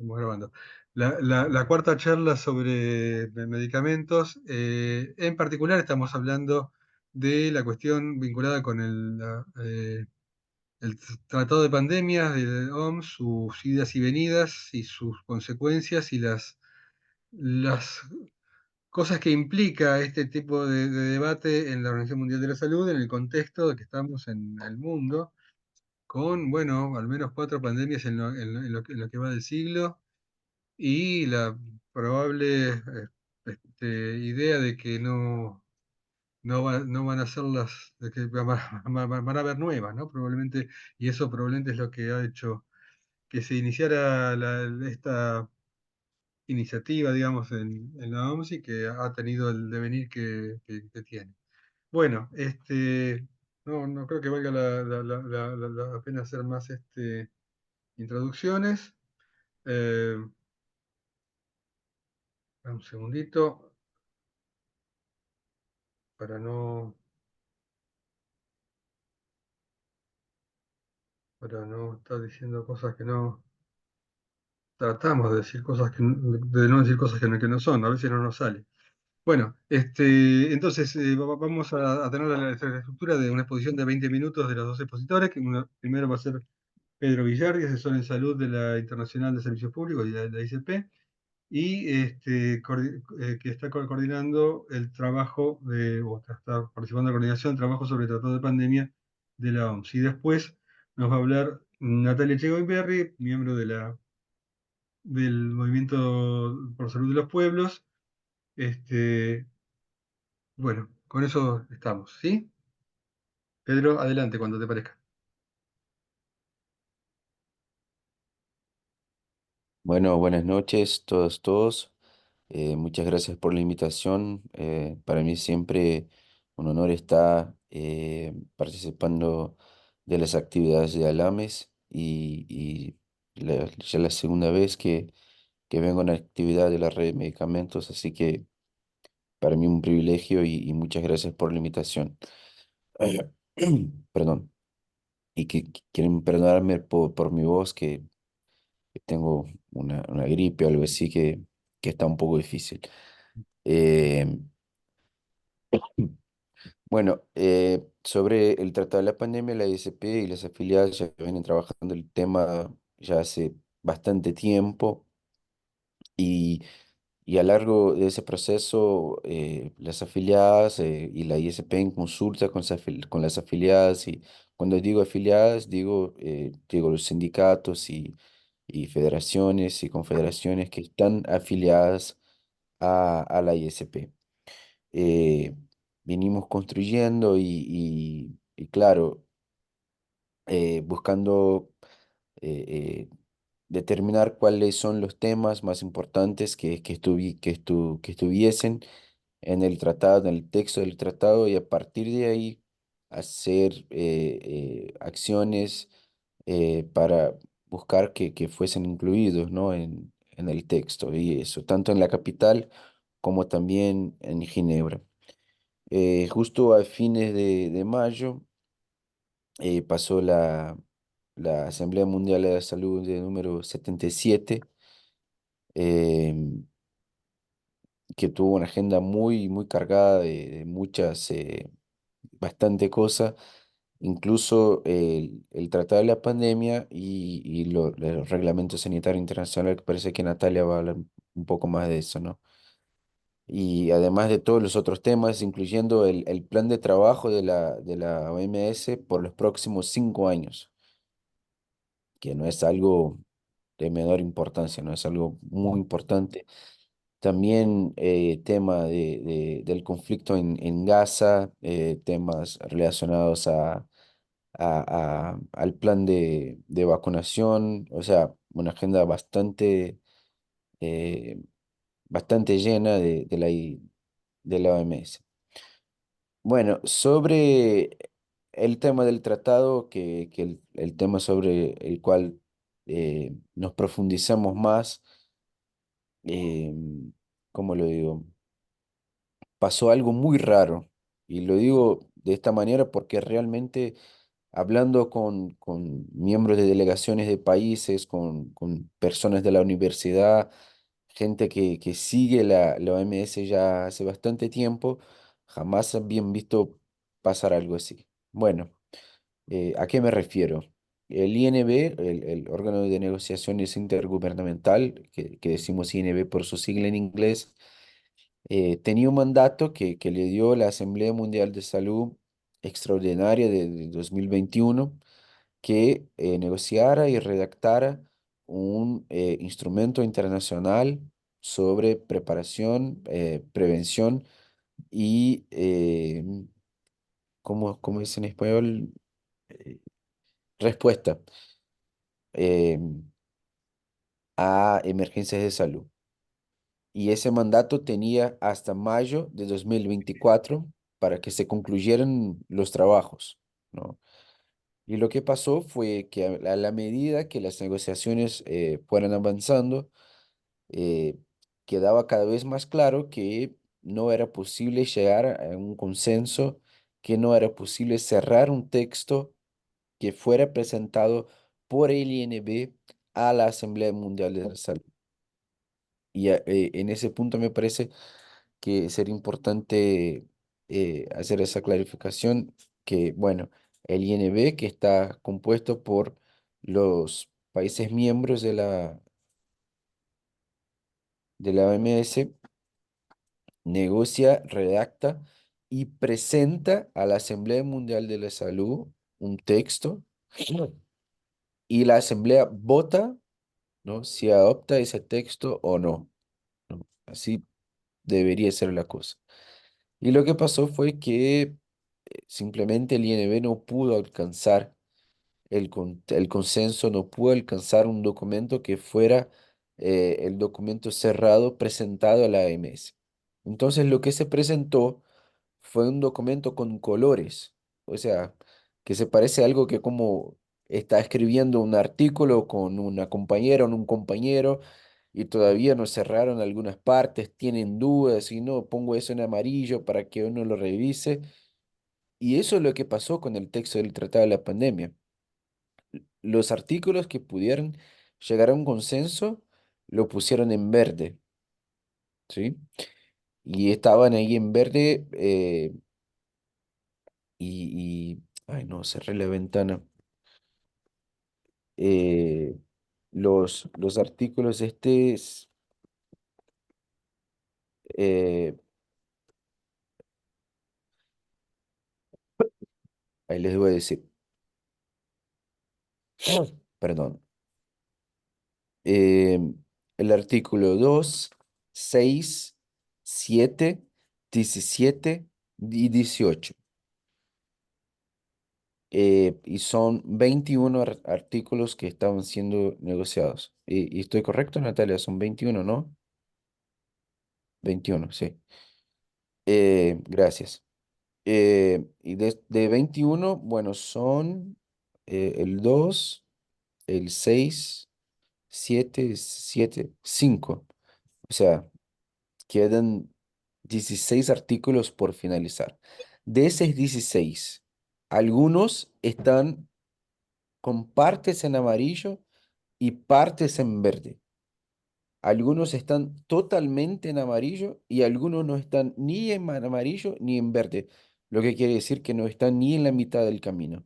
Estamos grabando. La cuarta charla sobre medicamentos. En particular estamos hablando de la cuestión vinculada con el Tratado de Pandemias de la OMS, sus idas y venidas y sus consecuencias y las cosas que implica este tipo de debate en la Organización Mundial de la Salud en el contexto de que estamos en el mundo con, bueno, al menos cuatro pandemias en lo que va del siglo y la probable idea de que no van a ser de que van a haber nuevas, ¿no? Probablemente, y eso probablemente es lo que ha hecho que se iniciara esta iniciativa, digamos, en la OMS y que ha tenido el devenir que tiene. Bueno, no creo que valga la pena hacer más introducciones. Eh, un segundito para no estar diciendo cosas que no. Tratamos de decir cosas de no decir cosas que no son, a veces no nos sale. Bueno, entonces vamos a tener la estructura de una exposición de 20 minutos de los dos expositores, que primero va a ser Pedro Villardi, asesor en salud de la Internacional de Servicios Públicos y de la ICP, y que está coordinando el trabajo o está participando en la coordinación del trabajo sobre el Tratado de Pandemia de la OMS. Y después nos va a hablar Natalia Echegoyenberry, miembro del Movimiento por Salud de los Pueblos. Este, bueno, con eso estamos, ¿sí? Pedro, adelante cuando te parezca. Bueno, buenas noches todos. Muchas gracias por la invitación. Para mí es siempre un honor estar participando de las actividades de Alames y ya la segunda vez que vengo a una actividad de la red de medicamentos, así que para mí un privilegio y muchas gracias por la invitación. Perdón. Y que quieren perdonarme por mi voz, que tengo una gripe o algo así que está un poco difícil. Eh, bueno, sobre el tratado de la pandemia, la ISP y las afiliadas ya vienen trabajando el tema ya hace bastante tiempo y, y a lo largo de ese proceso las afiliadas y la ISP en consulta con las afiliadas y cuando digo afiliadas digo los sindicatos y federaciones y confederaciones que están afiliadas a la ISP. Eh, Vinimos construyendo y claro, buscando eh, eh, determinar cuáles son los temas más importantes que estuviesen en el tratado, en el texto del tratado y a partir de ahí hacer acciones para buscar que fuesen incluidos, ¿no? en el texto y eso, tanto en la capital como también en Ginebra. Justo a fines de mayo pasó la Asamblea Mundial de la Salud de número 77, em, que tuvo una agenda muy cargada de muchas, bastante cosas, incluso el tratado de la pandemia y el reglamento sanitario internacional, que parece que Natalia va a hablar un poco más de eso, ¿no? Y además de todos los otros temas, incluyendo el plan de trabajo de la OMS por los próximos 5 años, que no es algo de menor importancia, no es algo muy importante. También tema del conflicto en Gaza, temas relacionados al plan de vacunación, o sea, una agenda eh, bastante llena de la OMS. Bueno, sobre el tema del tratado, que el tema sobre el cual nos profundizamos más, eh, ¿cómo lo digo? Pasó algo muy raro. Y lo digo de esta manera porque realmente hablando con miembros de delegaciones de países, con personas de la universidad, gente que sigue la OMS ya hace bastante tiempo, jamás habían visto pasar algo así. Bueno, ¿a qué me refiero? El INB, el órgano de negociaciones intergubernamental, que decimos INB por su sigla en inglés, tenía un mandato que le dio la Asamblea Mundial de Salud extraordinaria de 2021 que negociara y redactara un instrumento internacional sobre preparación, prevención y, ¿cómo es en español? Eh, Respuesta eh, a emergencias de salud. Y ese mandato tenía hasta mayo de 2024 para que se concluyeran los trabajos, ¿no? Y lo que pasó fue que a la medida que las negociaciones fueran avanzando, eh, quedaba cada vez más claro que no era posible llegar a un consenso, que no era posible cerrar un texto que fuera presentado por el INB a la Asamblea Mundial de la Salud. Y en ese punto me parece que sería importante hacer esa clarificación, que, bueno, el INB, que está compuesto por los países miembros de la OMS, negocia, redacta y presenta a la Asamblea Mundial de la Salud un texto y la Asamblea vota, ¿no? Si adopta ese texto o no, ¿no? Así debería ser la cosa. Y lo que pasó fue que simplemente el INB no pudo alcanzar el consenso, no pudo alcanzar un documento que fuera el documento cerrado presentado a la AMS. Entonces lo que se presentó fue un documento con colores, o sea, que se parece a algo que como está escribiendo un artículo con una compañera o un compañero y todavía no cerraron algunas partes, tienen dudas y no, pongo eso en amarillo para que uno lo revise. Y eso es lo que pasó con el texto del Tratado de la Pandemia. Los artículos que pudieran llegar a un consenso lo pusieron en verde, ¿sí? Y estaban ahí en verde ay no, cerré la ventana. Eh, los artículos eh, ahí les voy a decir, perdón. eh, el artículo 2 6 7 17 y 18. Y son 21 artículos que estaban siendo negociados. Y estoy correcto, Natalia, son 21, ¿no? 21, sí. Gracias. Y de 21, bueno, son el 2, el 6, 7, 7, 5. O sea, quedan 16 artículos por finalizar. De esos 16, algunos están con partes en amarillo y partes en verde. Algunos están totalmente en amarillo y algunos no están ni en amarillo ni en verde, lo que quiere decir que no están ni en la mitad del camino.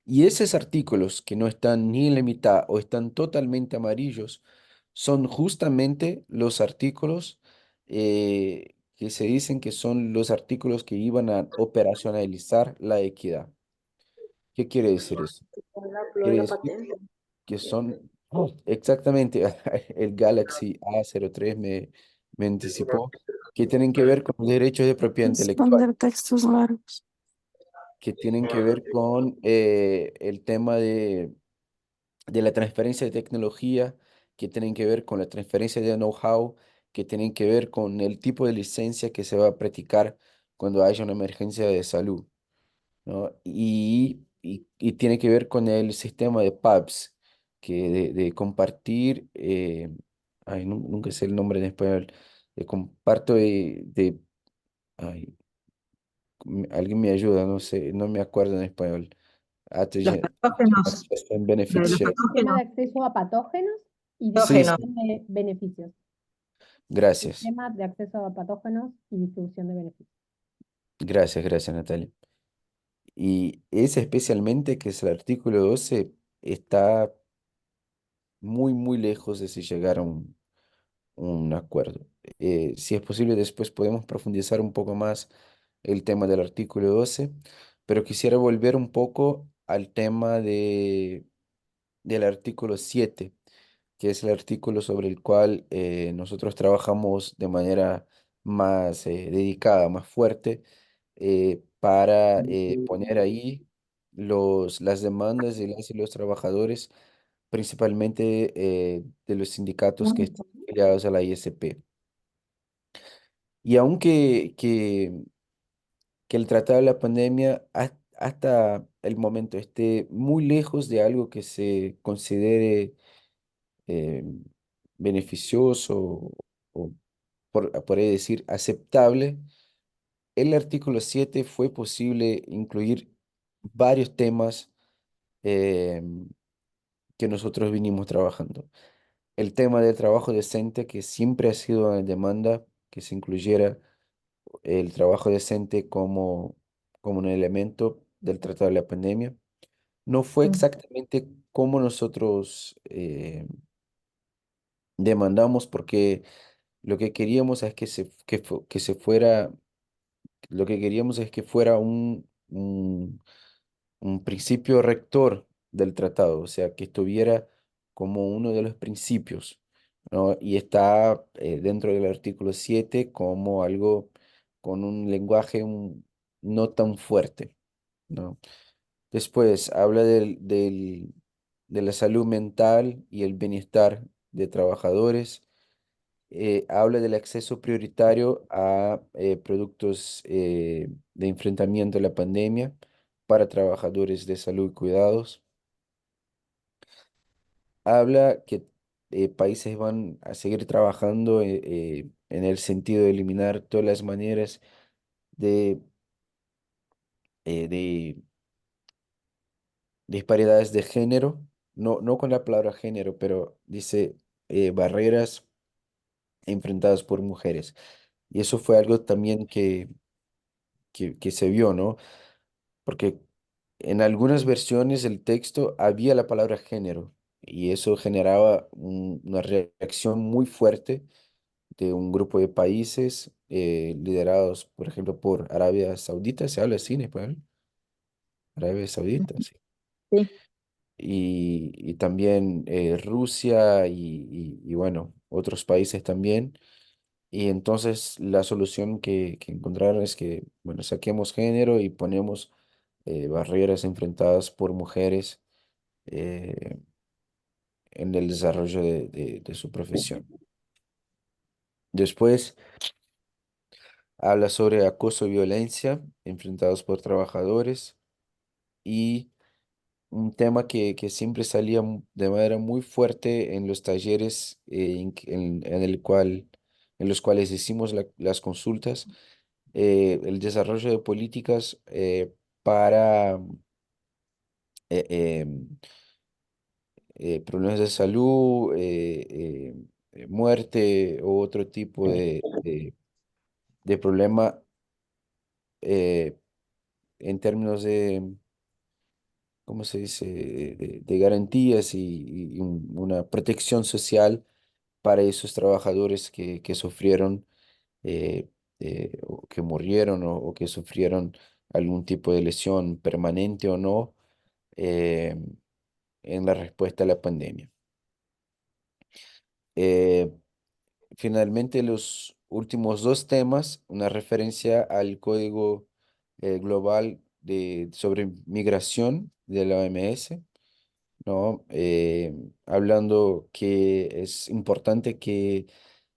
Y esos artículos que no están ni en la mitad o están totalmente amarillos son justamente los artículos que se dicen que son los artículos que iban a operacionalizar la equidad. ¿Qué quiere decir eso? Lo de Quiere la decir patente. que son exactamente el Galaxy A03 me anticipó, que tienen que ver con los derechos de propiedad intelectual, Responder textos largos. que tienen que ver con el tema de la transferencia de tecnología, que tienen que ver con la transferencia de know-how, que tienen que ver con el tipo de licencia que se va a practicar cuando haya una emergencia de salud, ¿no? Y tiene que ver con el sistema de pubs, que de compartir, ay, nunca sé el nombre en español, de comparto ay, alguien me ayuda, no sé, no me acuerdo en español. Los Antigen, patógenos, Acceso en los beneficio. Sistema patógenos, de acceso a patógenos y Sí, patógenos. sí, distribución de beneficios. gracias. Sistema de acceso a patógenos y distribución de beneficios. Gracias, Natalia. Y es especialmente que es el artículo 12 está muy lejos de si llegar a un acuerdo. Si es posible, después podemos profundizar un poco más el tema del artículo 12, pero quisiera volver un poco al tema del artículo 7, que es el artículo sobre el cual nosotros trabajamos de manera más dedicada, más fuerte, para poner ahí las demandas de las y los trabajadores, principalmente de los sindicatos que están afiliados a la ISP. Y aunque que el tratado de la pandemia hasta el momento esté muy lejos de algo que se considere eh, beneficioso o por ahí decir aceptable, el artículo 7 fue posible incluir varios temas eh, que nosotros vinimos trabajando. El tema del trabajo decente, que siempre ha sido en demanda, que se incluyera el trabajo decente como un elemento del tratado de la pandemia. No fue exactamente como nosotros demandamos, porque lo que queríamos es que se fuera, lo que queríamos es que fuera un principio rector del tratado, o sea, que estuviera como uno de los principios, ¿no? Y está dentro del artículo 7 como algo con un lenguaje no tan fuerte, ¿no? Después habla de la salud mental y el bienestar de trabajadores. Habla del acceso prioritario a productos de enfrentamiento a la pandemia para trabajadores de salud y cuidados. Habla que países van a seguir trabajando en el sentido de eliminar todas las maneras de, de disparidades de género, no con la palabra género, pero dice barreras enfrentadas por mujeres. Y eso fue algo también que se vio, ¿no? Porque en algunas versiones del texto había la palabra género y eso generaba una reacción muy fuerte de un grupo de países liderados, por ejemplo, por Arabia Saudita. ¿Se habla así en español? Arabia Saudita, sí. Sí. Y también Rusia y bueno, otros países también. Y entonces la solución que encontraron es que, bueno, saquemos género y ponemos barreras enfrentadas por mujeres eh, en el desarrollo de su profesión. Después habla sobre acoso y violencia enfrentados por trabajadores y un tema que siempre salía de manera muy fuerte en los talleres en el en los cuales hicimos las consultas, el desarrollo de políticas para eh, em, problemas de salud, muerte o otro tipo de problema eh, en términos de, ¿cómo se dice?, de garantías y una protección social para esos trabajadores que sufrieron, o que murieron o que sufrieron algún tipo de lesión permanente o no eh, en la respuesta a la pandemia. Eh, Finalmente, los últimos dos temas, una referencia al Código Global sobre Migración de la OMS, ¿no? Hablando que es importante que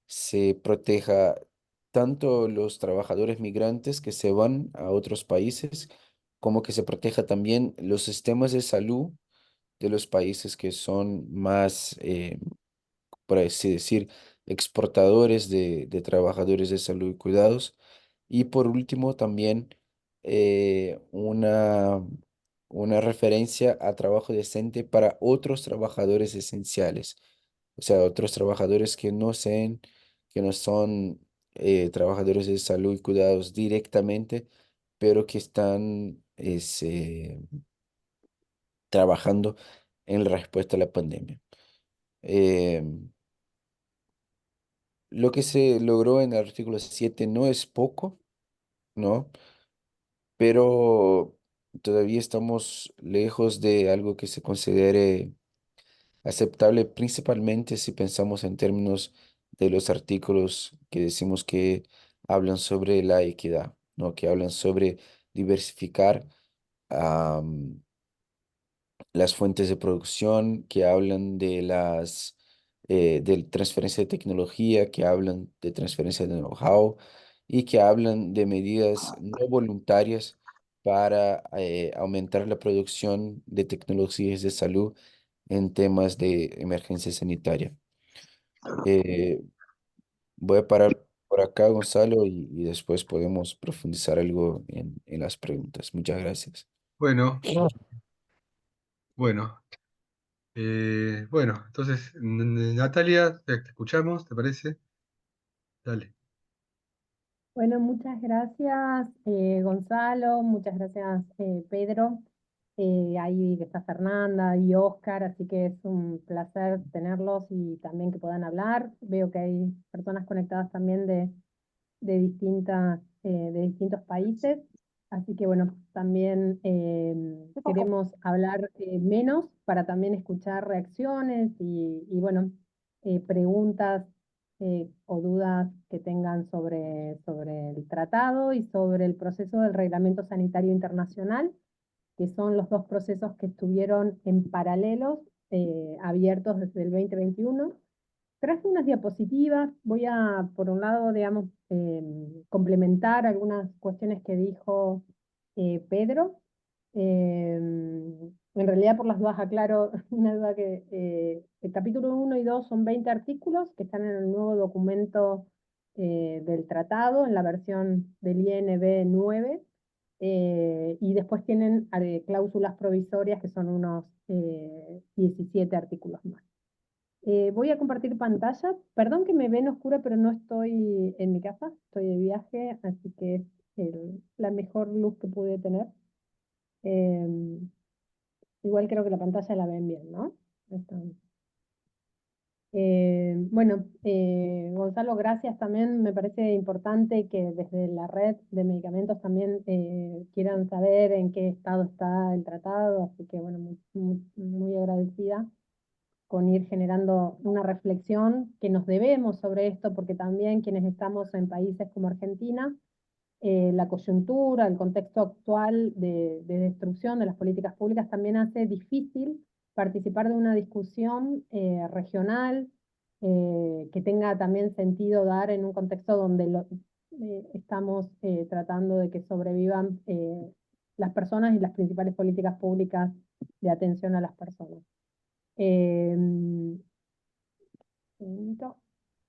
se proteja tanto los trabajadores migrantes que se van a otros países, como que se proteja también los sistemas de salud de los países que son más, por así decir, exportadores de trabajadores de salud y cuidados. Y por último, también una referencia a trabajo decente para otros trabajadores esenciales. O sea, otros trabajadores que no son trabajadores de salud y cuidados directamente, pero que están trabajando en la respuesta a la pandemia. Eh, lo que se logró en el artículo 7 no es poco, ¿no? Pero todavía estamos lejos de algo que se considere aceptable, principalmente si pensamos en términos de los artículos que decimos que hablan sobre la equidad, ¿no? Que hablan sobre diversificar las fuentes de producción, que hablan de de transferencia de tecnología, que hablan de transferencia de know-how y que hablan de medidas no voluntarias para aumentar la producción de tecnologías de salud en temas de emergencia sanitaria. Eh, Voy a parar por acá, Gonzalo, y después podemos profundizar algo en las preguntas. Muchas gracias. Bueno, bueno, bueno, entonces, Natalia, te escuchamos, ¿te parece? Dale. Bueno, muchas gracias, Gonzalo, muchas gracias, Pedro. Ahí está Fernanda y Oscar, así que es un placer tenerlos y también que puedan hablar. Veo que hay personas conectadas también de distintos países. Así que bueno, también queremos hablar menos para también escuchar reacciones y bueno, preguntas o dudas que tengan sobre el tratado y sobre el proceso del Reglamento Sanitario Internacional, que son los dos procesos que estuvieron en paralelos, abiertos desde el 2021. Traje unas diapositivas, voy a, por un lado, digamos, complementar algunas cuestiones que dijo Pedro. En realidad, por las dudas, aclaro una duda que el capítulo 1 y 2 son 20 artículos que están en el nuevo documento del tratado, en la versión del INB 9, y después tienen cláusulas provisorias que son unos 17 artículos más. Voy a compartir pantalla. Perdón que me ven oscura, pero no estoy en mi casa, estoy de viaje, así que es la mejor luz que pude tener. Em, Igual creo que la pantalla la ven bien, ¿no? Está. Bueno, Gonzalo, gracias también. Me parece importante que desde la red de medicamentos también quieran saber en qué estado está el tratado, así que bueno, muy agradecida con ir generando una reflexión que nos debemos sobre esto, porque también quienes estamos en países como Argentina, la coyuntura, el contexto actual de destrucción de las políticas públicas también hace difícil participar de una discusión regional que tenga también sentido dar en un contexto donde estamos tratando de que sobrevivan las personas y las principales políticas públicas de atención a las personas. Eh, segundito.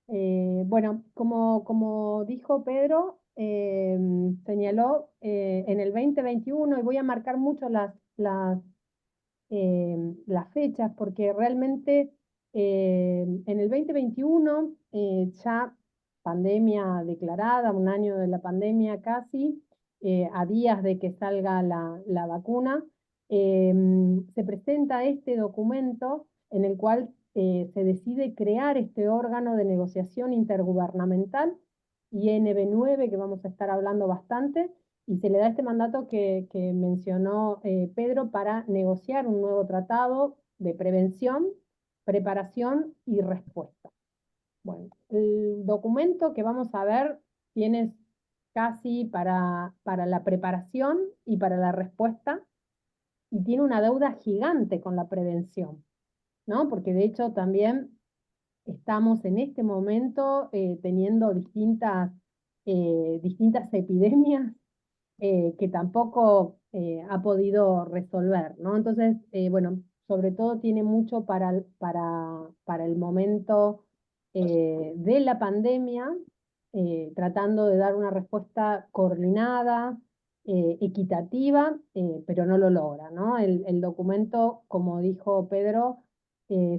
Bueno, como dijo Pedro, señaló en el 2021, y voy a marcar mucho las fechas, porque realmente en el 2021, ya pandemia declarada, un año de la pandemia casi, a días de que salga la vacuna, se presenta este documento en el cual se decide crear este órgano de negociación intergubernamental, INB9, que vamos a estar hablando bastante, y se le da este mandato que mencionó Pedro para negociar un nuevo tratado de prevención, preparación y respuesta. Bueno, el documento que vamos a ver tiene casi para la preparación y para la respuesta, y tiene una deuda gigante con la prevención, ¿no? Porque de hecho también estamos en este momento teniendo distintas epidemias que tampoco ha podido resolver, ¿no? Entonces, bueno, sobre todo tiene mucho para el momento de la pandemia, tratando de dar una respuesta coordinada, equitativa, pero no lo logra, ¿no? El documento, como dijo Pedro,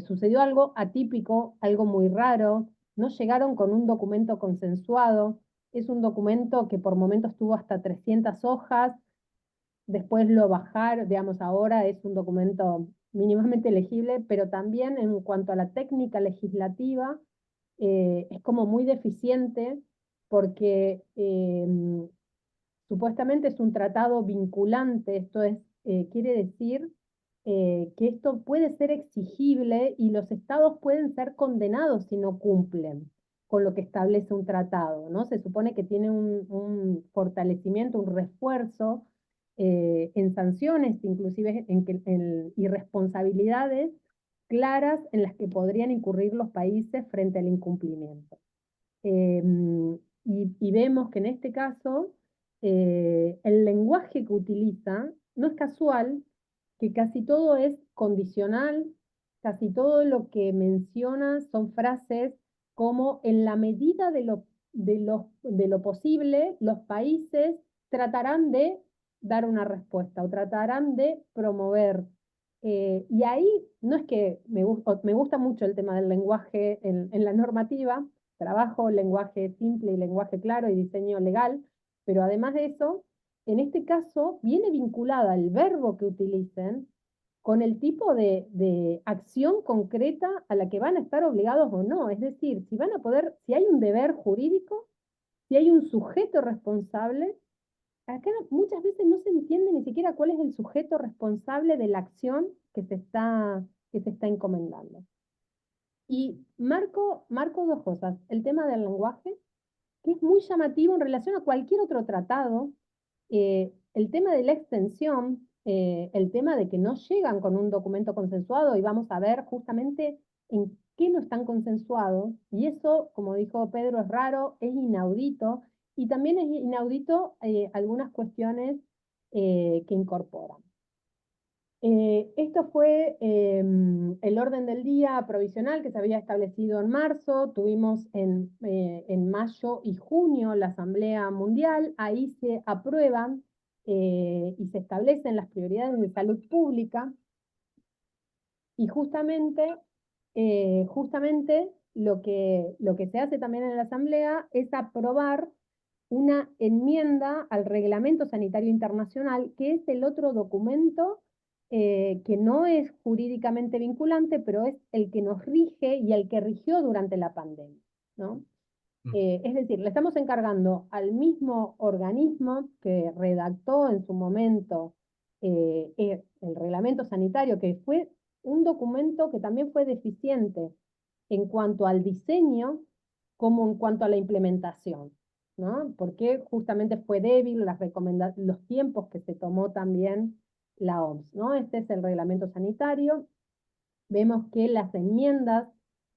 sucedió algo atípico, algo muy raro, no llegaron con un documento consensuado, es un documento que por momentos tuvo hasta 300 hojas, después lo bajaron, digamos, ahora es un documento mínimamente legible, pero también en cuanto a la técnica legislativa, es como muy deficiente porque supuestamente es un tratado vinculante, esto es, quiere decir que esto puede ser exigible y los estados pueden ser condenados si no cumplen con lo que establece un tratado, ¿no? Se supone que tiene un fortalecimiento, un refuerzo en sanciones, inclusive y responsabilidades claras en las que podrían incurrir los países frente al incumplimiento. Y vemos que en este caso el lenguaje que utiliza no es casual, que casi todo es condicional, casi todo lo que menciona son frases como en la medida de lo posible, los países tratarán de dar una respuesta o tratarán de promover. Y ahí no es que me gusta mucho el tema del lenguaje en la normativa, trabajo lenguaje simple y lenguaje claro y diseño legal, pero además de eso, en este caso viene vinculada el verbo que utilicen con el tipo de acción concreta a la que van a estar obligados o no. Es decir, si van a poder, si hay un deber jurídico, si hay un sujeto responsable, acá muchas veces no se entiende ni siquiera cuál es el sujeto responsable de la acción que se está encomendando. Y marco dos cosas. El tema del lenguaje, que es muy llamativo en relación a cualquier otro tratado, el tema de la extensión, el tema de que no llegan con un documento consensuado y vamos a ver justamente en qué no están consensuados, y eso, como dijo Pedro, es raro, es inaudito, y también es inaudito algunas cuestiones que incorporan. Esto fue el orden del día provisional que se había establecido en marzo. Tuvimos en mayo y junio la Asamblea Mundial. Ahí se aprueban y se establecen las prioridades de salud pública. Y justamente lo que se hace también en la Asamblea es aprobar una enmienda al Reglamento Sanitario Internacional, que es el otro documento que no es jurídicamente vinculante, pero es el que nos rige y el que rigió durante la pandemia, ¿no? Es decir, le estamos encargando al mismo organismo que redactó en su momento el reglamento sanitario, que fue un documento que también fue deficiente en cuanto al diseño como en cuanto a la implementación, ¿no? Porque justamente fue débil los tiempos que se tomó también la OMS, ¿no? Este es el reglamento sanitario. Vemos que las enmiendas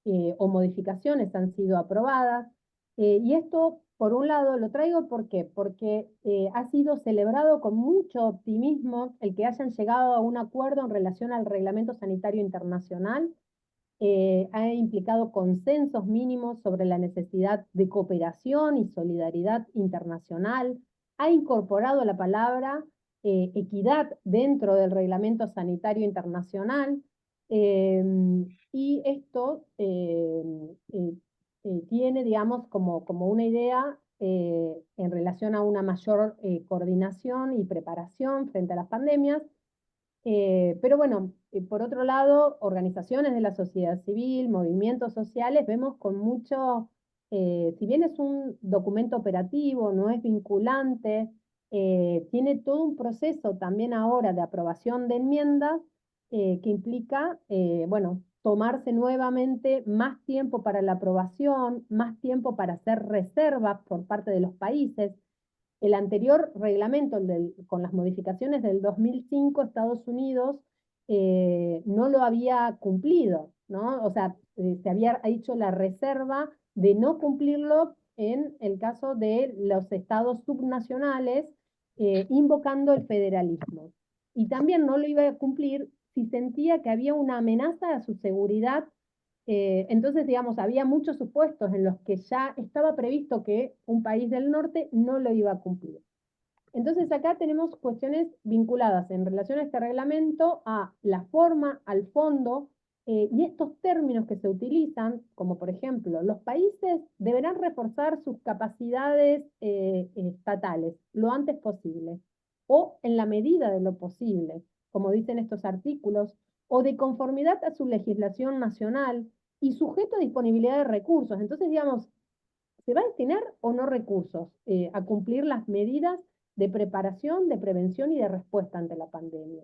o modificaciones han sido aprobadas. Y esto, por un lado, lo traigo ¿por qué? Porque ha sido celebrado con mucho optimismo el que hayan llegado a un acuerdo en relación al Reglamento Sanitario Internacional. Ha implicado consensos mínimos sobre la necesidad de cooperación y solidaridad internacional. Ha incorporado la palabra equidad dentro del Reglamento Sanitario Internacional. Y esto tiene, digamos, como una idea en relación a una mayor coordinación y preparación frente a las pandemias. Pero bueno, por otro lado, organizaciones de la sociedad civil, movimientos sociales, vemos con mucho, si bien es un documento operativo, no es vinculante, tiene todo un proceso también ahora de aprobación de enmiendas que implica, bueno, tomarse nuevamente más tiempo para la aprobación, más tiempo para hacer reservas por parte de los países. El anterior reglamento, con las modificaciones del 2005, Estados Unidos no lo había cumplido, ¿no? O sea, se había hecho la reserva de no cumplirlo en el caso de los estados subnacionales, invocando el federalismo. Y también no lo iba a cumplir si sentía que había una amenaza a su seguridad. Entonces, digamos, había muchos supuestos en los que ya estaba previsto que un país del norte no lo iba a cumplir. Entonces acá tenemos cuestiones vinculadas en relación a este reglamento, a la forma, al fondo, y estos términos que se utilizan, como por ejemplo, los países deberán reforzar sus capacidades estatales lo antes posible, o en la medida de lo posible, como dicen estos artículos, o de conformidad a su legislación nacional y sujeto a disponibilidad de recursos. Entonces, digamos, ¿se va a destinar o no recursos a cumplir las medidas de preparación, de prevención y de respuesta ante la pandemia?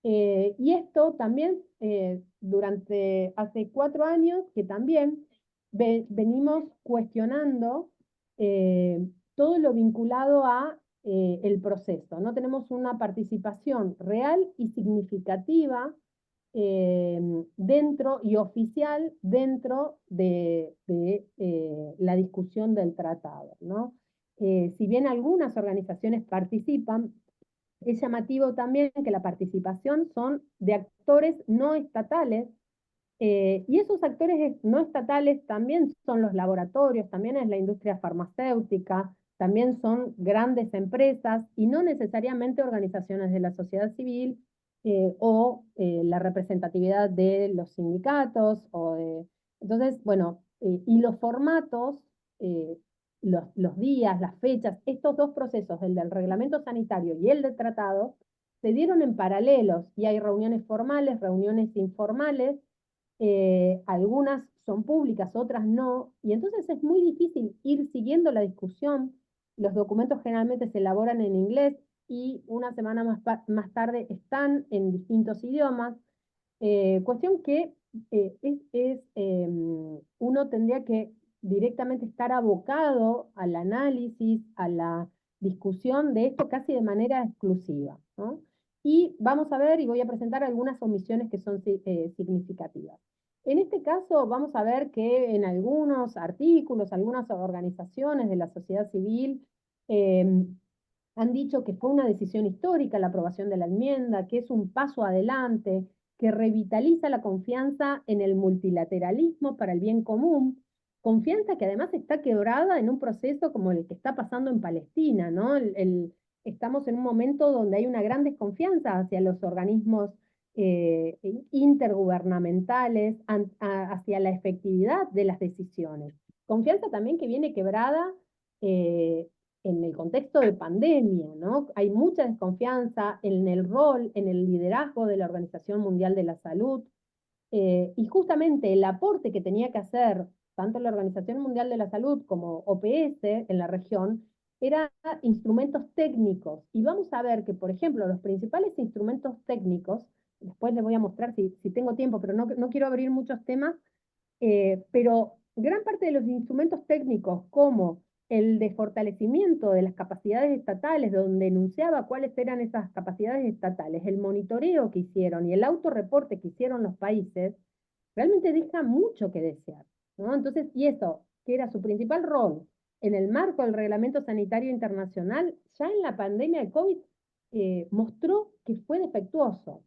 Y esto también durante hace 4 años que también venimos cuestionando todo lo vinculado a el proceso. No tenemos una participación real y significativa dentro y oficial dentro de la discusión del tratado, ¿no? Si bien algunas organizaciones participan, es llamativo también que la participación son de actores no estatales, y esos actores no estatales también son los laboratorios, también es la industria farmacéutica, también son grandes empresas y no necesariamente organizaciones de la sociedad civil la representatividad de los sindicatos. Entonces, bueno, y los formatos, eh, los días, las fechas, estos dos procesos, el del reglamento sanitario y el del tratado, se dieron en paralelos y hay reuniones formales, reuniones informales, algunas son públicas, otras no, y entonces es muy difícil ir siguiendo la discusión. Los documentos generalmente se elaboran en inglés y una semana más tarde están en distintos idiomas, cuestión que uno tendría que directamente estar abocado al análisis, a la discusión de esto casi de manera exclusiva, ¿no? Y vamos a ver y voy a presentar algunas omisiones que son significativas. En este caso vamos a ver que en algunos artículos, algunas organizaciones de la sociedad civil han dicho que fue una decisión histórica la aprobación de la enmienda, que es un paso adelante, que revitaliza la confianza en el multilateralismo para el bien común, confianza que además está quebrada en un proceso como el que está pasando en Palestina, ¿no? Estamos en un momento donde hay una gran desconfianza hacia los organismos intergubernamentales, hacia la efectividad de las decisiones. Confianza también que viene quebrada eh, en el contexto de pandemia, ¿no? Hay mucha desconfianza en el rol, en el liderazgo de la Organización Mundial de la Salud, y justamente el aporte que tenía que hacer tanto la Organización Mundial de la Salud como OPS en la región eran instrumentos técnicos. Y vamos a ver que, por ejemplo, los principales instrumentos técnicos, después les voy a mostrar si tengo tiempo, pero no quiero abrir muchos temas, pero gran parte de los instrumentos técnicos, como el de fortalecimiento de las capacidades estatales, donde enunciaba cuáles eran esas capacidades estatales, el monitoreo que hicieron y el autorreporte que hicieron los países, realmente deja mucho que desear, ¿no? Entonces, y eso, que era su principal rol en el marco del Reglamento Sanitario Internacional, ya en la pandemia de COVID, mostró que fue defectuoso.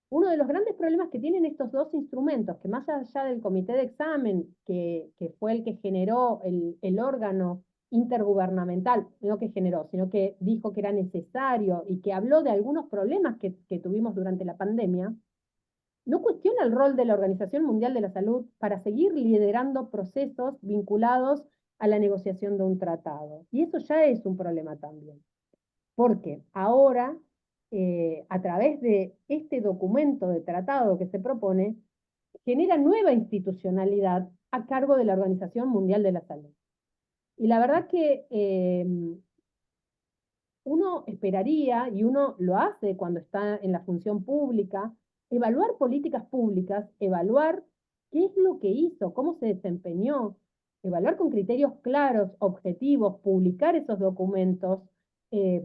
Uno de los grandes problemas que tienen estos dos instrumentos, que más allá del comité de examen, que fue el que generó el órgano intergubernamental, no que generó, sino que dijo que era necesario y que habló de algunos problemas que tuvimos durante la pandemia, no cuestiona el rol de la Organización Mundial de la Salud para seguir liderando procesos vinculados a la negociación de un tratado. Y eso ya es un problema también. Porque ahora, a través de este documento de tratado que se propone, genera nueva institucionalidad a cargo de la Organización Mundial de la Salud. Y la verdad que uno esperaría, y uno lo hace cuando está en la función pública, evaluar políticas públicas, evaluar qué es lo que hizo, cómo se desempeñó, evaluar con criterios claros, objetivos, publicar esos documentos,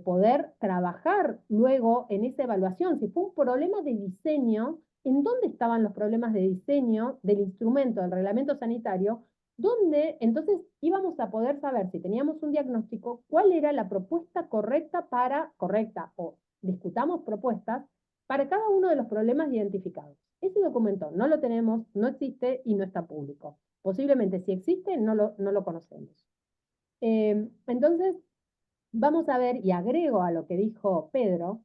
poder trabajar luego en esa evaluación. Si fue un problema de diseño, ¿en dónde estaban los problemas de diseño del instrumento, del reglamento sanitario? Donde entonces íbamos a poder saber si teníamos un diagnóstico, cuál era la propuesta correcta o discutamos propuestas para cada uno de los problemas identificados. Ese documento no lo tenemos, no existe y no está público. Posiblemente si existe no lo conocemos. Entonces, vamos a ver, y agrego a lo que dijo Pedro,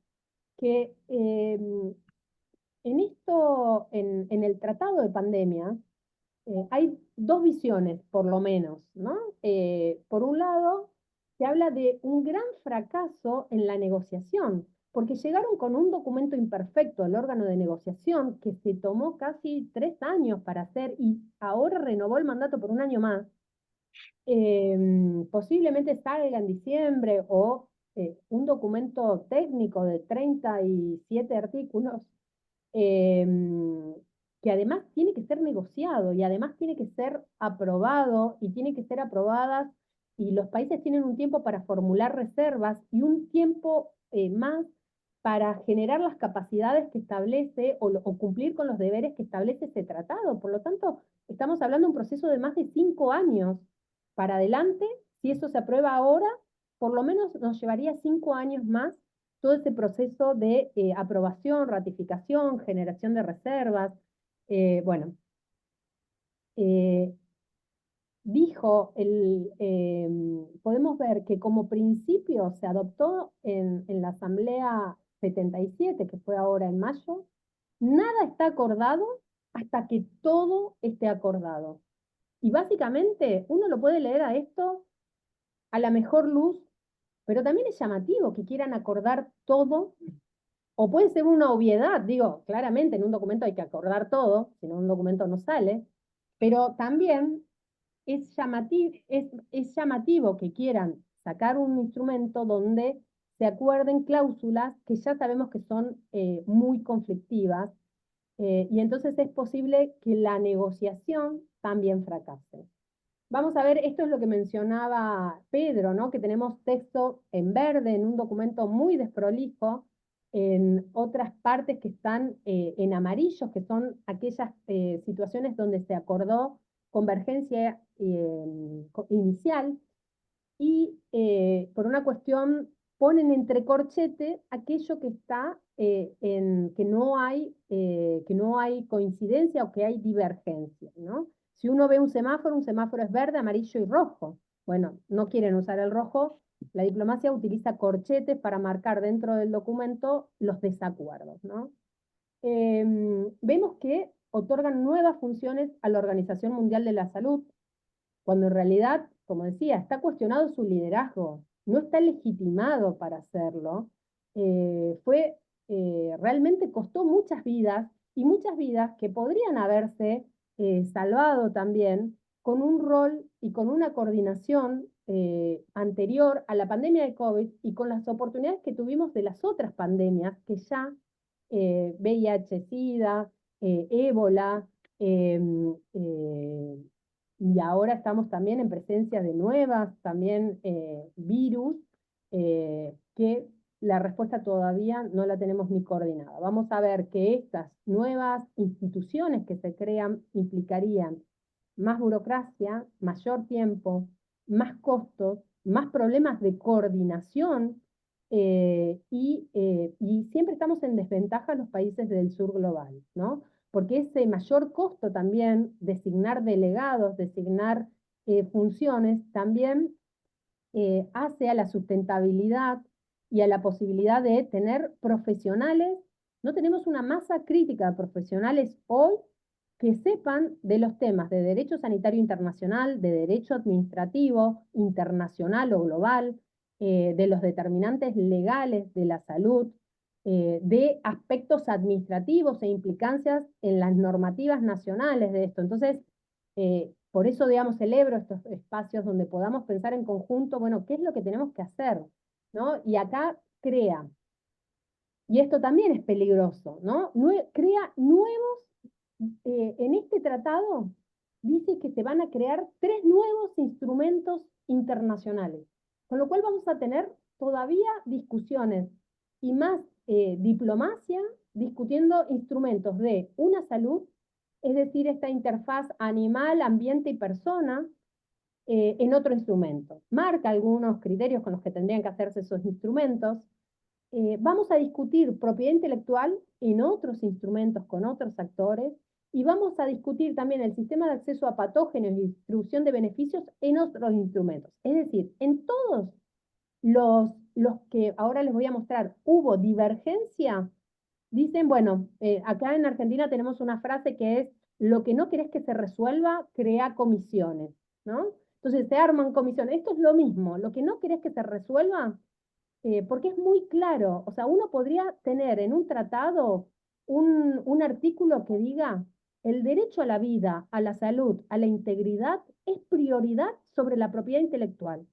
que en el tratado de pandemia, hay dos visiones, por lo menos, ¿no? Por un lado, se habla de un gran fracaso en la negociación, porque llegaron con un documento imperfecto al órgano de negociación que se tomó casi 3 años para hacer y ahora renovó el mandato por un año más. Posiblemente salga en diciembre o un documento técnico de 37 artículos que además tiene que ser negociado y además tiene que ser aprobado y tiene que ser aprobadas y los países tienen un tiempo para formular reservas y un tiempo más para generar las capacidades que establece o cumplir con los deberes que establece ese tratado. Por lo tanto, estamos hablando de un proceso de más de 5 años para adelante. Si eso se aprueba ahora, por lo menos nos llevaría 5 años más todo ese proceso de aprobación, ratificación, generación de reservas. Bueno, dijo, podemos ver que como principio se adoptó en la Asamblea 77, que fue ahora en mayo, nada está acordado hasta que todo esté acordado. Y básicamente uno lo puede leer a esto a la mejor luz, pero también es llamativo que quieran acordar todo. O puede ser una obviedad, digo, claramente en un documento hay que acordar todo, si no un documento no sale, pero también es llamativo que quieran sacar un instrumento donde se acuerden cláusulas que ya sabemos que son muy conflictivas, y entonces es posible que la negociación también fracase. Vamos a ver, esto es lo que mencionaba Pedro, ¿no? Que tenemos texto en verde en un documento muy desprolijo, en otras partes que están en amarillo, que son aquellas situaciones donde se acordó convergencia inicial, y por una cuestión ponen entre corchete aquello que está que no hay coincidencia o que hay divergencia, ¿no? Si uno ve un semáforo es verde, amarillo y rojo. Bueno, no quieren usar el rojo. La diplomacia utiliza corchetes para marcar dentro del documento los desacuerdos, ¿no? Vemos que otorgan nuevas funciones a la Organización Mundial de la Salud, cuando en realidad, como decía, está cuestionado su liderazgo, no está legitimado para hacerlo. Realmente costó muchas vidas y muchas vidas que podrían haberse salvado también con un rol y con una coordinación anterior a la pandemia de COVID y con las oportunidades que tuvimos de las otras pandemias que ya, VIH-Sida, ébola, eh, eh, y ahora estamos también en presencia de nuevas también virus, que la respuesta todavía no la tenemos ni coordinada. Vamos a ver que estas nuevas instituciones que se crean implicarían más burocracia, mayor tiempo, más costos, más problemas de coordinación, y siempre estamos en desventaja los países del sur global, ¿no? Porque ese mayor costo también, designar delegados, designar funciones, también hace a la sustentabilidad y a la posibilidad de tener profesionales. No tenemos una masa crítica de profesionales hoy que sepan de los temas de derecho sanitario internacional, de derecho administrativo internacional o global, de los determinantes legales de la salud, de aspectos administrativos e implicancias en las normativas nacionales de esto. Entonces, por eso, digamos, celebro estos espacios donde podamos pensar en conjunto, bueno, ¿qué es lo que tenemos que hacer? ¿No? Y acá crea, y esto también es peligroso, ¿no? Crea nuevos, en este tratado dice que se van a crear 3 nuevos instrumentos internacionales, con lo cual vamos a tener todavía discusiones y más diplomacia discutiendo instrumentos de una salud, es decir, esta interfaz animal, ambiente y persona, en otro instrumento. Marca algunos criterios con los que tendrían que hacerse esos instrumentos. Vamos a discutir propiedad intelectual en otros instrumentos con otros actores, y vamos a discutir también el sistema de acceso a patógenos y distribución de beneficios en otros instrumentos. Es decir, en todos Los que ahora les voy a mostrar, hubo divergencia, dicen, bueno, acá en Argentina tenemos una frase que es, lo que no querés que se resuelva, crea comisiones, ¿no? Entonces se arman comisiones. Esto es lo mismo, lo que no querés que se resuelva, porque es muy claro, o sea, uno podría tener en un tratado un artículo que diga, el derecho a la vida, a la salud, a la integridad es prioridad sobre la propiedad intelectual.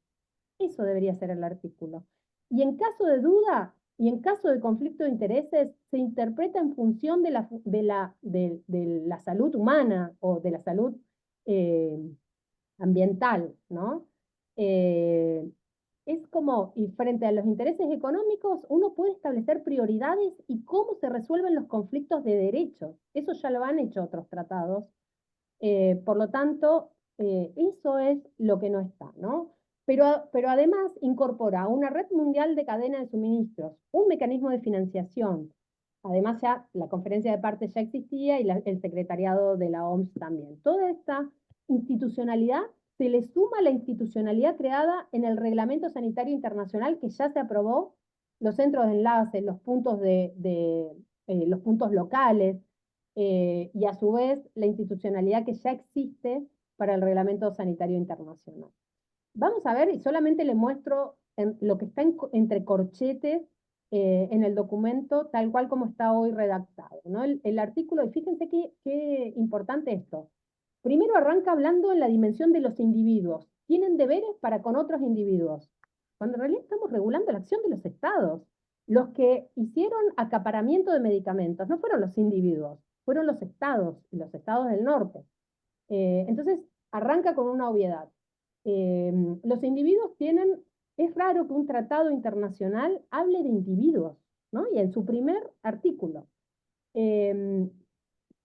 Eso debería ser el artículo. Y en caso de duda y en caso de conflicto de intereses, se interpreta en función de la salud humana o de la salud eh, ambiental, ¿no? Eh, es como, y frente a los intereses económicos, uno puede establecer prioridades y cómo se resuelven los conflictos de derechos. Eso ya lo han hecho otros tratados. Por lo tanto, eso es lo que no está, ¿no? Pero además incorpora una red mundial de cadena de suministros, un mecanismo de financiación. Además ya la conferencia de partes ya existía y el secretariado de la OMS también. Toda esta institucionalidad se le suma la institucionalidad creada en el Reglamento Sanitario Internacional que ya se aprobó, los centros de enlace, los puntos los puntos locales, y a su vez la institucionalidad que ya existe para el Reglamento Sanitario Internacional. Vamos a ver, y solamente le muestro lo que está entre corchetes en el documento, tal cual como está hoy redactado, ¿no? El artículo, y fíjense qué importante esto. Primero arranca hablando en la dimensión de los individuos. Tienen deberes para con otros individuos, cuando en realidad estamos regulando la acción de los estados. Los que hicieron acaparamiento de medicamentos no fueron los individuos, fueron los estados, y los estados del norte. Entonces, arranca con una obviedad. Los individuos tienen, es raro que un tratado internacional hable de individuos, ¿no? Y en su primer artículo.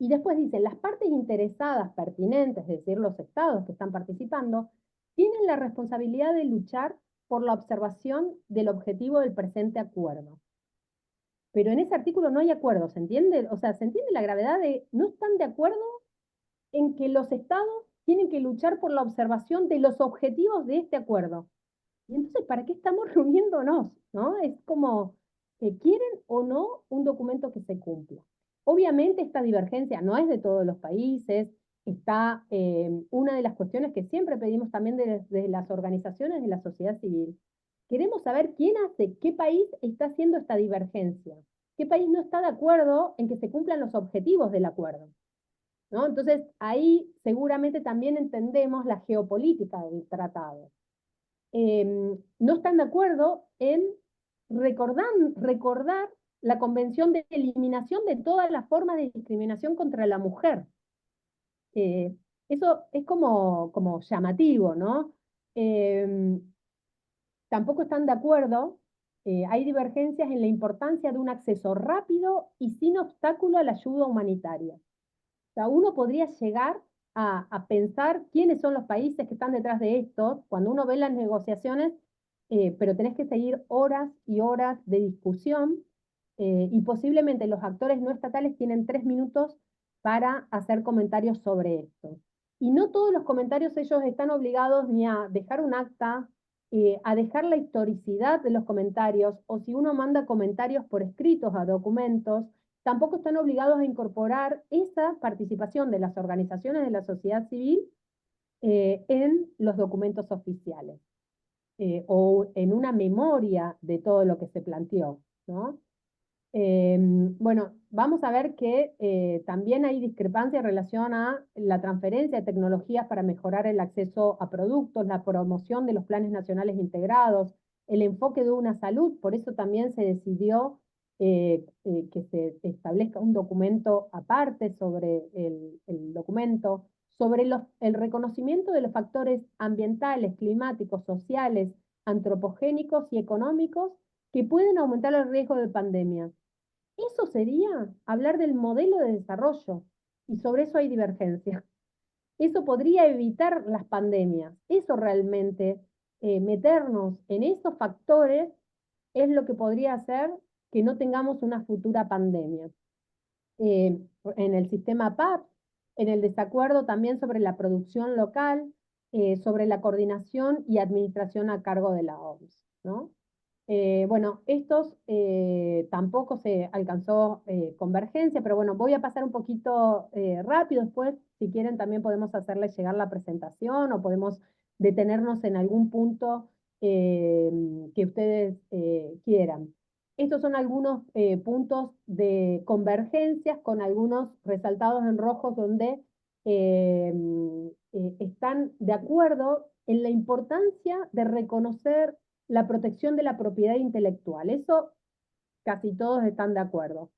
Y después dice, las partes interesadas pertinentes, es decir, los estados que están participando, tienen la responsabilidad de luchar por la observación del objetivo del presente acuerdo. Pero en ese artículo no hay acuerdo, ¿se entiende? O sea, ¿se entiende la gravedad de no están de acuerdo en que los estados tienen que luchar por la observación de los objetivos de este acuerdo? Y entonces, ¿para qué estamos reuniéndonos? ¿No? Es como que quieren o no un documento que se cumpla. Obviamente esta divergencia no es de todos los países, está una de las cuestiones que siempre pedimos también desde las organizaciones de la sociedad civil. Queremos saber quién hace, qué país está haciendo esta divergencia, qué país no está de acuerdo en que se cumplan los objetivos del acuerdo, ¿no? Entonces ahí seguramente también entendemos la geopolítica del tratado. No están de acuerdo en recordar la Convención de Eliminación de todas las formas de discriminación contra la mujer. Eso es como llamativo, ¿no? Tampoco están de acuerdo, hay divergencias en la importancia de un acceso rápido y sin obstáculo a la ayuda humanitaria. O sea, uno podría llegar a pensar quiénes son los países que están detrás de esto, cuando uno ve las negociaciones, pero tenés que seguir horas y horas de discusión, y posiblemente los actores no estatales tienen 3 minutos para hacer comentarios sobre esto. Y no todos los comentarios ellos están obligados ni a dejar un acta, a dejar la historicidad de los comentarios, o si uno manda comentarios por escritos a documentos, tampoco están obligados a incorporar esa participación de las organizaciones de la sociedad civil en los documentos oficiales, o en una memoria de todo lo que se planteó, ¿no? Bueno, vamos a ver que también hay discrepancia en relación a la transferencia de tecnologías para mejorar el acceso a productos, la promoción de los planes nacionales integrados, el enfoque de una salud. Por eso también se decidió que se establezca un documento aparte sobre el documento, sobre el reconocimiento de los factores ambientales, climáticos, sociales, antropogénicos y económicos que pueden aumentar el riesgo de pandemia. Eso sería hablar del modelo de desarrollo, y sobre eso hay divergencia. Eso podría evitar las pandemias. Eso realmente, meternos en esos factores, es lo que podría hacer que no tengamos una futura pandemia. En el sistema PAP, en el desacuerdo también sobre la producción local, sobre la coordinación y administración a cargo de la OMS, ¿no? Bueno, estos tampoco se alcanzó convergencia, pero bueno, voy a pasar un poquito rápido después. Si quieren, también podemos hacerles llegar la presentación o podemos detenernos en algún punto que ustedes quieran. Estos son algunos puntos de convergencias con algunos resaltados en rojos donde eh, están de acuerdo en la importancia de reconocer la protección de la propiedad intelectual. Eso casi todos están de acuerdo,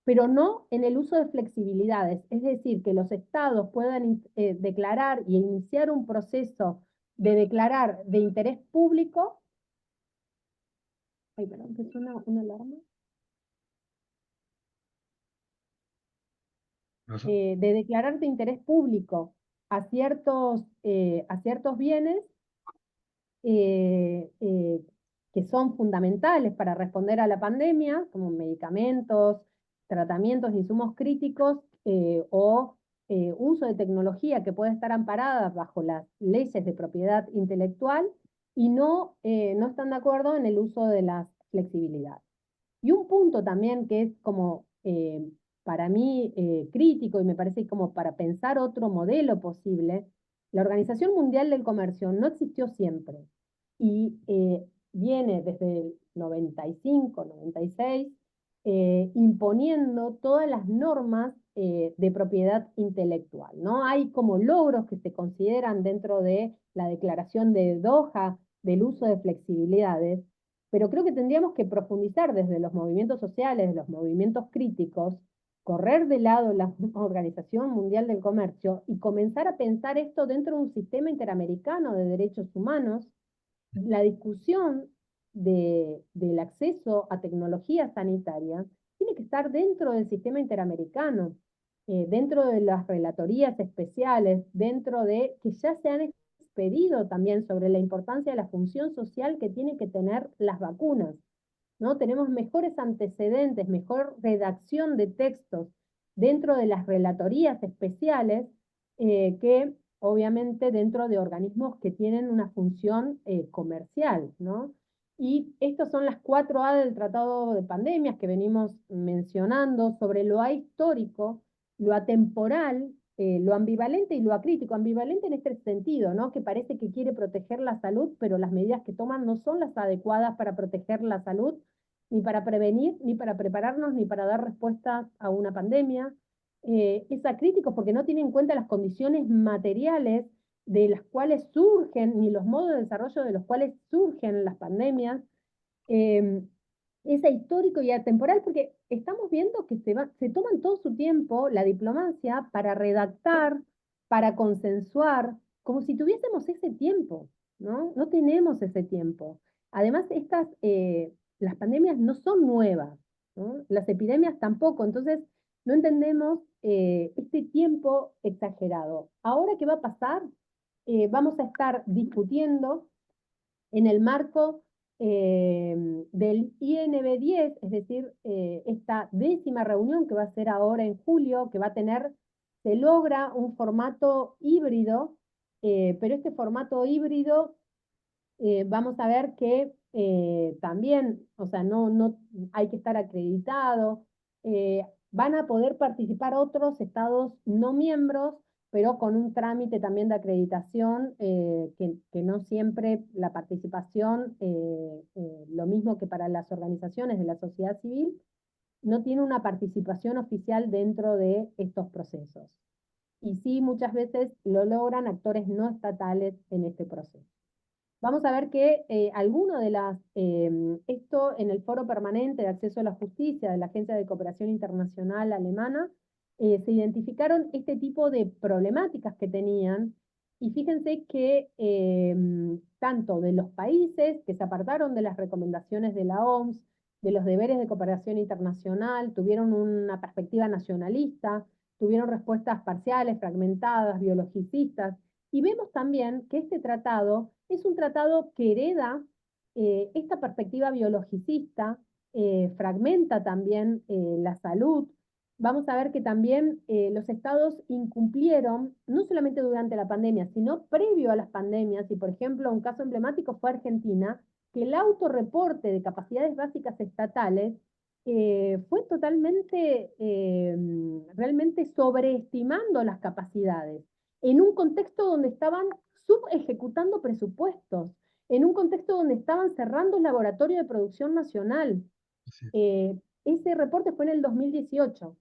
pero no en el uso de flexibilidades, es decir, que los estados puedan declarar y iniciar un proceso de declarar de interés público. Ay, perdón, que suena una alarma. De declarar de interés público a ciertos bienes eh, eh, que son fundamentales para responder a la pandemia, como medicamentos, tratamientos, insumos críticos o uso de tecnología que puede estar amparada bajo las leyes de propiedad intelectual y no están de acuerdo en el uso de las flexibilidades. Y un punto también que es como para mí crítico y me parece como para pensar otro modelo posible, la Organización Mundial del Comercio no existió siempre y viene desde el 95, 96, imponiendo todas las normas de propiedad intelectual, ¿no? Hay como logros que se consideran dentro de la declaración de Doha del uso de flexibilidades, pero creo que tendríamos que profundizar desde los movimientos sociales, de los movimientos críticos, correr de lado la Organización Mundial del Comercio y comenzar a pensar esto dentro de un sistema interamericano de derechos humanos. La discusión del acceso a tecnologías sanitarias tiene que estar dentro del sistema interamericano, dentro de las relatorías especiales, dentro de que ya se han expedido también sobre la importancia de la función social que tienen que tener las vacunas, ¿no? Tenemos mejores antecedentes, mejor redacción de textos dentro de las relatorías especiales que obviamente dentro de organismos que tienen una función comercial, ¿no? Y estas son las 4A del Tratado de Pandemias que venimos mencionando sobre lo ahistórico, lo atemporal, lo ambivalente y lo acrítico. Ambivalente en este sentido, ¿no? Que parece que quiere proteger la salud, pero las medidas que toman no son las adecuadas para proteger la salud, ni para prevenir, ni para prepararnos, ni para dar respuestas a una pandemia. Es acrítico porque no tiene en cuenta las condiciones materiales de las cuales surgen, ni los modos de desarrollo de los cuales surgen las pandemias. Es histórico y atemporal porque estamos viendo que se toman todo su tiempo la diplomacia para redactar, para consensuar, como si tuviésemos ese tiempo, ¿no? No tenemos ese tiempo. Además, las pandemias no son nuevas, ¿no? Las epidemias tampoco, entonces no entendemos este tiempo exagerado. Ahora, ¿qué va a pasar? Vamos a estar discutiendo en el marco del INB10, es decir, esta 10ª reunión que va a ser ahora en julio, que va a tener, se logra un formato híbrido, pero este formato híbrido vamos a ver que también, o sea, no hay que estar acreditado, van a poder participar otros estados no miembros, pero con un trámite también de acreditación, que no siempre la participación, lo mismo que para las organizaciones de la sociedad civil, no tiene una participación oficial dentro de estos procesos. Y sí, muchas veces lo logran actores no estatales en este proceso. Vamos a ver que alguno de esto en el Foro Permanente de Acceso a la Justicia de la Agencia de Cooperación Internacional Alemana, se identificaron este tipo de problemáticas que tenían, y fíjense que tanto de los países que se apartaron de las recomendaciones de la OMS, de los deberes de cooperación internacional, tuvieron una perspectiva nacionalista, tuvieron respuestas parciales, fragmentadas, biologicistas, y vemos también que este tratado es un tratado que hereda esta perspectiva biologicista, fragmenta también la salud. Vamos a ver que también los estados incumplieron, no solamente durante la pandemia, sino previo a las pandemias, y por ejemplo un caso emblemático fue Argentina, que el autorreporte de capacidades básicas estatales fue totalmente, realmente sobreestimando las capacidades, en un contexto donde estaban subejecutando presupuestos, en un contexto donde estaban cerrando el laboratorio de producción nacional. Sí. Ese reporte fue en el 2018.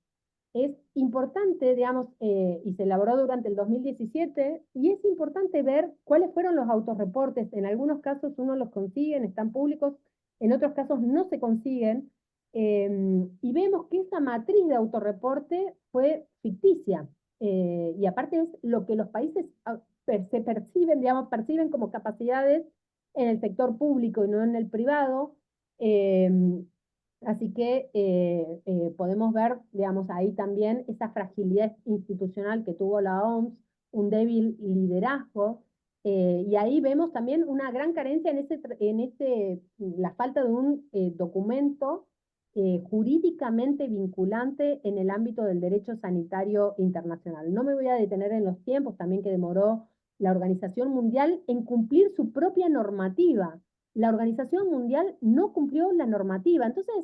Es importante, digamos, y se elaboró durante el 2017, y es importante ver cuáles fueron los autorreportes. En algunos casos uno los consigue, están públicos, en otros casos no se consiguen, y vemos que esa matriz de autorreporte fue ficticia, y aparte es lo que los países se perciben, digamos, perciben como capacidades en el sector público y no en el privado. Así que podemos ver, digamos, ahí también esa fragilidad institucional que tuvo la OMS, un débil liderazgo, y ahí vemos también una gran carencia la falta de un documento jurídicamente vinculante en el ámbito del derecho sanitario internacional. No me voy a detener en los tiempos también que demoró la Organización Mundial en cumplir su propia normativa. La Organización Mundial no cumplió la normativa. Entonces,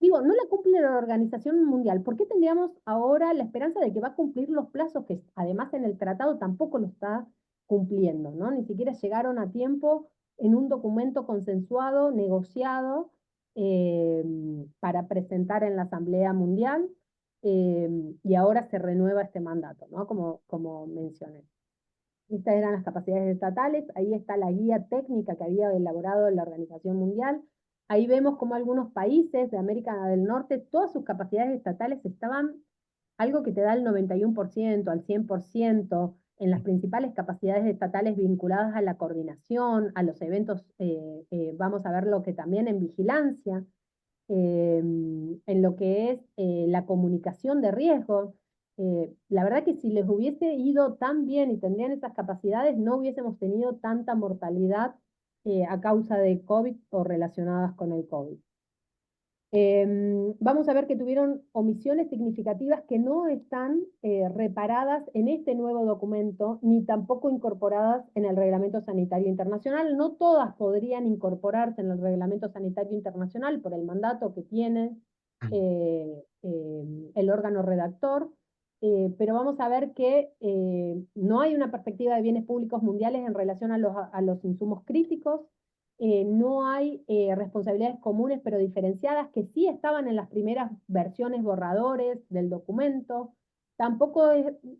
digo, no la cumple la Organización Mundial. ¿Por qué tendríamos ahora la esperanza de que va a cumplir los plazos que además en el tratado tampoco lo está cumpliendo, ¿no? Ni siquiera llegaron a tiempo en un documento consensuado, negociado, eh, para presentar en la Asamblea Mundial, y ahora se renueva este mandato, ¿no? Como mencioné. Estas eran las capacidades estatales, ahí está la guía técnica que había elaborado la Organización Mundial. Ahí vemos cómo algunos países de América del Norte, todas sus capacidades estatales estaban algo que te da el 91%, al 100%, en las principales capacidades estatales vinculadas a la coordinación, a los eventos, vamos a verlo que también en vigilancia, en lo que es la comunicación de riesgos. La verdad que si les hubiese ido tan bien y tendrían esas capacidades, no hubiésemos tenido tanta mortalidad a causa de COVID o relacionadas con el COVID. Vamos a ver que tuvieron omisiones significativas que no están reparadas en este nuevo documento, ni tampoco incorporadas en el Reglamento Sanitario Internacional. No todas podrían incorporarse en el Reglamento Sanitario Internacional por el mandato que tiene el órgano redactor, pero vamos a ver que no hay una perspectiva de bienes públicos mundiales en relación a los insumos críticos. No hay responsabilidades comunes pero diferenciadas, que sí estaban en las primeras versiones borradores del documento. Tampoco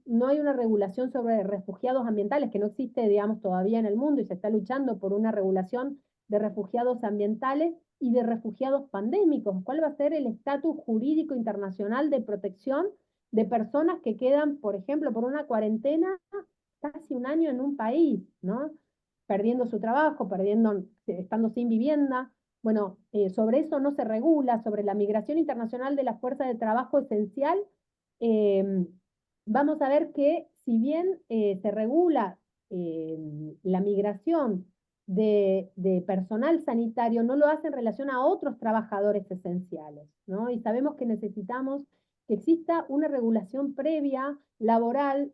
no hay una regulación sobre refugiados ambientales, que no existe, digamos, todavía en el mundo, y se está luchando por una regulación de refugiados ambientales y de refugiados pandémicos. ¿Cuál va a ser el estatus jurídico internacional de protección de personas que quedan, por ejemplo, por una cuarentena casi un año en un país, ¿no? Perdiendo su trabajo, estando sin vivienda? Bueno, sobre eso no se regula, sobre la migración internacional de la fuerza de trabajo esencial. Vamos a ver que si bien se regula la migración de personal sanitario, no lo hace en relación a otros trabajadores esenciales, ¿no? Y sabemos que necesitamos que exista una regulación previa laboral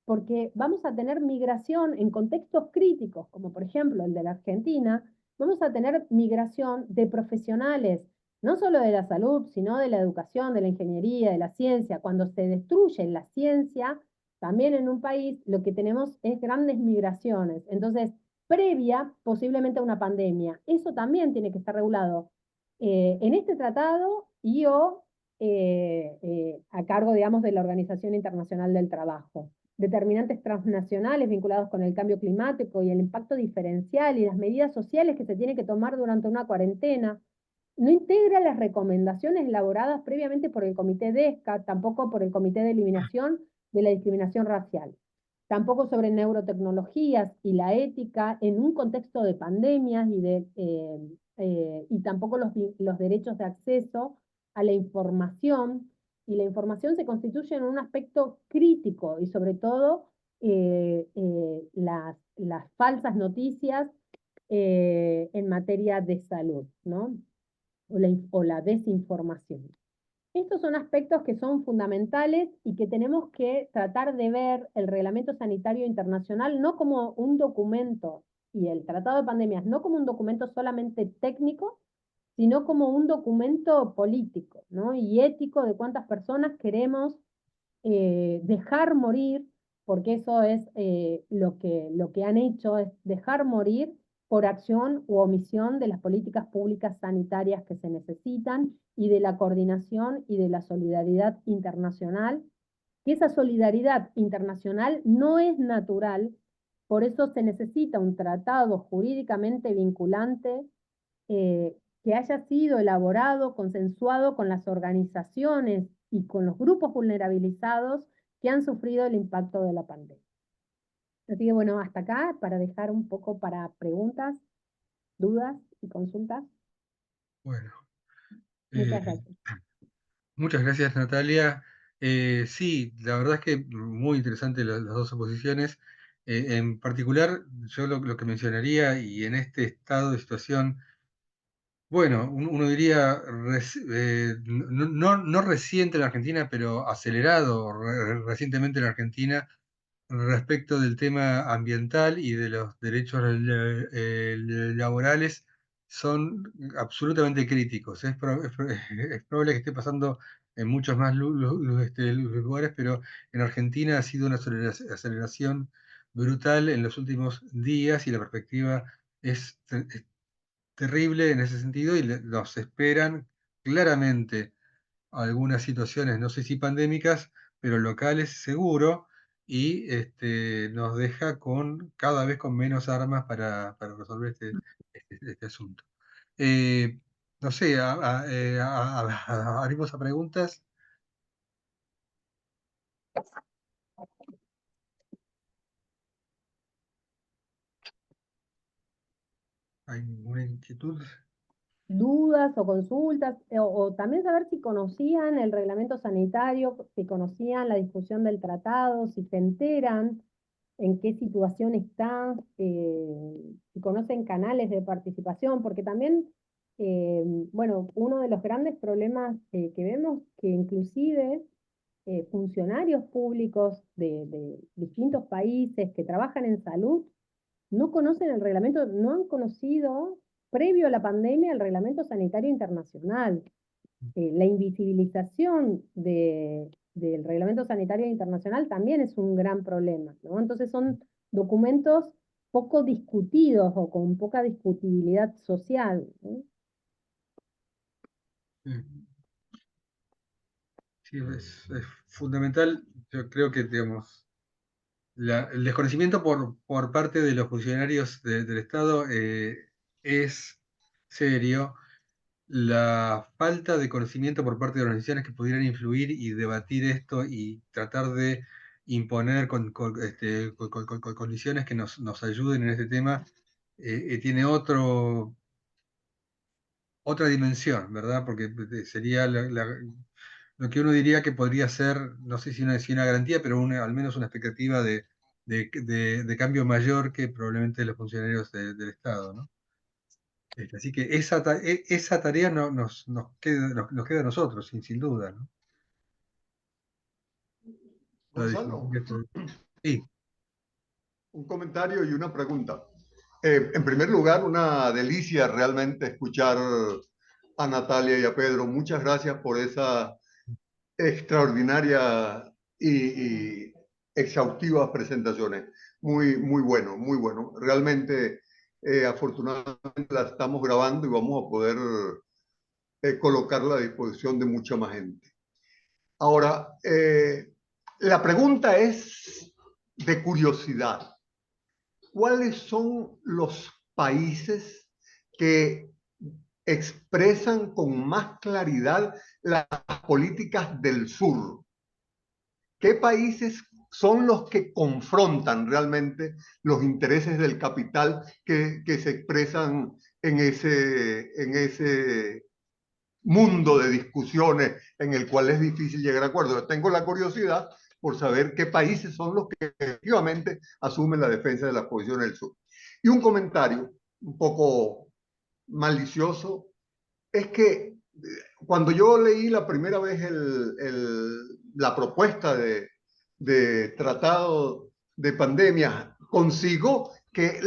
porque vamos a tener migración en contextos críticos, como por ejemplo el de la Argentina. Vamos a tener migración de profesionales, no solo de la salud, sino de la educación, de la ingeniería, de la ciencia. Cuando se destruye la ciencia, también en un país, lo que tenemos es grandes migraciones. Entonces, previa posiblemente a una pandemia. Eso también tiene que estar regulado en este tratado a cargo, digamos, de la Organización Internacional del Trabajo. Determinantes transnacionales vinculados con el cambio climático y el impacto diferencial y las medidas sociales que se tienen que tomar durante una cuarentena. No integra las recomendaciones elaboradas previamente por el Comité DESCA, tampoco por el Comité de Eliminación de la Discriminación Racial. Tampoco sobre neurotecnologías y la ética en un contexto de pandemias y tampoco los derechos de acceso a la información. Y la información se constituye en un aspecto crítico y sobre todo las falsas noticias en materia de salud, ¿no? O la desinformación. Estos son aspectos que son fundamentales y que tenemos que tratar de ver el Reglamento Sanitario Internacional no como un documento y el Tratado de Pandemias no como un documento solamente técnico, sino como un documento político, ¿no? Y ético de cuántas personas queremos dejar morir, porque eso es lo que han hecho, es dejar morir por acción u omisión de las políticas públicas sanitarias que se necesitan y de la coordinación y de la solidaridad internacional, que esa solidaridad internacional no es natural, por eso se necesita un tratado jurídicamente vinculante que haya sido elaborado, consensuado con las organizaciones y con los grupos vulnerabilizados que han sufrido el impacto de la pandemia. Así que bueno, hasta acá para dejar un poco para preguntas, dudas y consultas. Bueno, Muchas eh, gracias. muchas gracias, Natalia. Sí, la verdad es que muy interesante las dos oposiciones. En particular, yo lo que mencionaría, y en este estado de situación, bueno, uno diría no reciente en la Argentina, pero acelerado recientemente en la Argentina respecto del tema ambiental y de los derechos laborales, son absolutamente críticos. Es probable que esté pasando en muchos más lugares, pero en Argentina ha sido una aceleración brutal en los últimos días y la perspectiva es terrible en ese sentido y nos esperan claramente algunas situaciones, no sé si pandémicas, pero locales seguro, y nos deja con cada vez con menos armas para resolver este asunto. Eh, no sé, abrimos a preguntas. ¿Hay ninguna inquietud? Dudas o consultas, o también saber si conocían el reglamento sanitario, si conocían la discusión del tratado, si se enteran en qué situación está, si conocen canales de participación, porque también, bueno, uno de los grandes problemas que vemos que inclusive funcionarios públicos de distintos países que trabajan en salud no conocen el reglamento, no han conocido previo a la pandemia el reglamento sanitario internacional. La invisibilización del reglamento sanitario internacional también es un gran problema, ¿no? Entonces son documentos poco discutidos o con poca discutibilidad social, ¿no? Sí, es fundamental. Yo creo que, digamos, el desconocimiento por parte de los funcionarios del Estado es serio. La falta de conocimiento por parte de organizaciones que pudieran influir y debatir esto y tratar de imponer con condiciones que nos ayuden en este tema, tiene otra dimensión, ¿verdad? Porque sería lo que uno diría que podría ser, no sé si una garantía, pero al menos una expectativa de cambio mayor que probablemente los funcionarios del Estado, ¿no? Así que esa tarea nos queda a nosotros, sin duda, ¿no? La Gonzalo, discusión sí, un comentario y una pregunta. En primer lugar, una delicia realmente escuchar a Natalia y a Pedro. Muchas gracias por esa extraordinaria y exhaustivas presentaciones. Muy bueno, muy bueno. Realmente, afortunadamente, la estamos grabando y vamos a poder colocarla a disposición de mucha más gente. Ahora, la pregunta es de curiosidad. ¿Cuáles son los países que expresan con más claridad las políticas del sur? ¿Qué países son los que confrontan realmente los intereses del capital que se expresan en ese mundo de discusiones en el cual es difícil llegar a acuerdos? Yo tengo la curiosidad por saber qué países son los que efectivamente asumen la defensa de las posiciones del sur. Y un comentario un poco malicioso es que cuando yo leí la primera vez la propuesta de tratado de pandemia, consigo que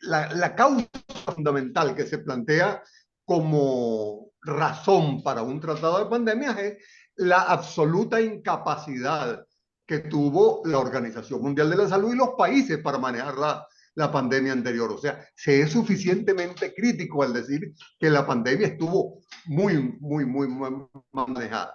la causa fundamental que se plantea como razón para un tratado de pandemias es la absoluta incapacidad que tuvo la Organización Mundial de la Salud y los países para manejar la pandemia anterior. O sea, se es suficientemente crítico al decir que la pandemia estuvo muy mal manejada.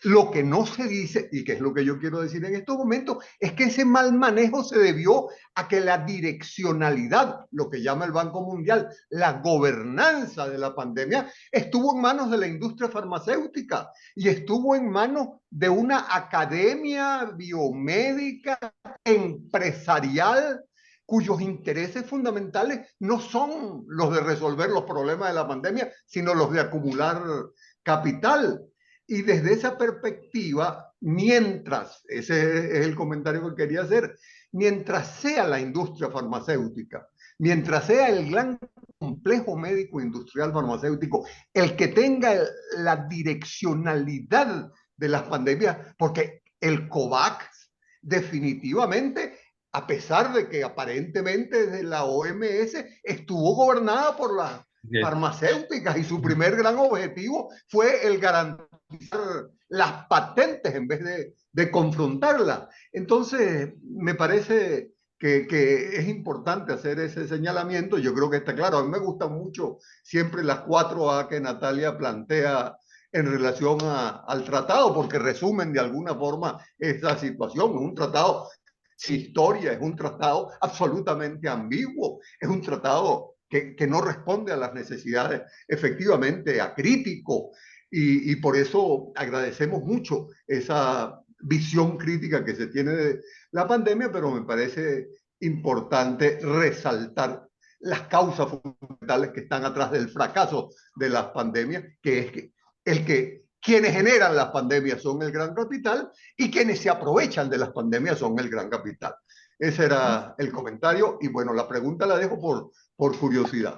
Lo que no se dice, y que es lo que yo quiero decir en estos momentos, es que ese mal manejo se debió a que la direccionalidad, lo que llama el Banco Mundial, la gobernanza de la pandemia, estuvo en manos de la industria farmacéutica y estuvo en manos de una academia biomédica, empresarial, cuyos intereses fundamentales no son los de resolver los problemas de la pandemia, sino los de acumular capital. Y desde esa perspectiva, mientras, ese es el comentario que quería hacer, mientras sea la industria farmacéutica, mientras sea el gran complejo médico industrial farmacéutico el que tenga la direccionalidad de las pandemias, porque el COVAX definitivamente, a pesar de que aparentemente desde la OMS estuvo gobernada por las Bien. farmacéuticas y su primer gran objetivo fue el garantizar las patentes en vez de confrontarlas. Entonces, me parece que es importante hacer ese señalamiento. Yo creo que está claro. A mí me gustan mucho siempre las 4A que Natalia plantea en relación al tratado, porque resumen de alguna forma esa situación. Es un tratado sin historia, es un tratado absolutamente ambiguo, es un tratado que no responde a las necesidades efectivamente acrítico y por eso agradecemos mucho esa visión crítica que se tiene de la pandemia, pero me parece importante resaltar las causas fundamentales que están atrás del fracaso de las pandemias, que es que quienes generan las pandemias son el gran capital y quienes se aprovechan de las pandemias son el gran capital. Ese era el comentario y bueno, la pregunta la dejo por curiosidad.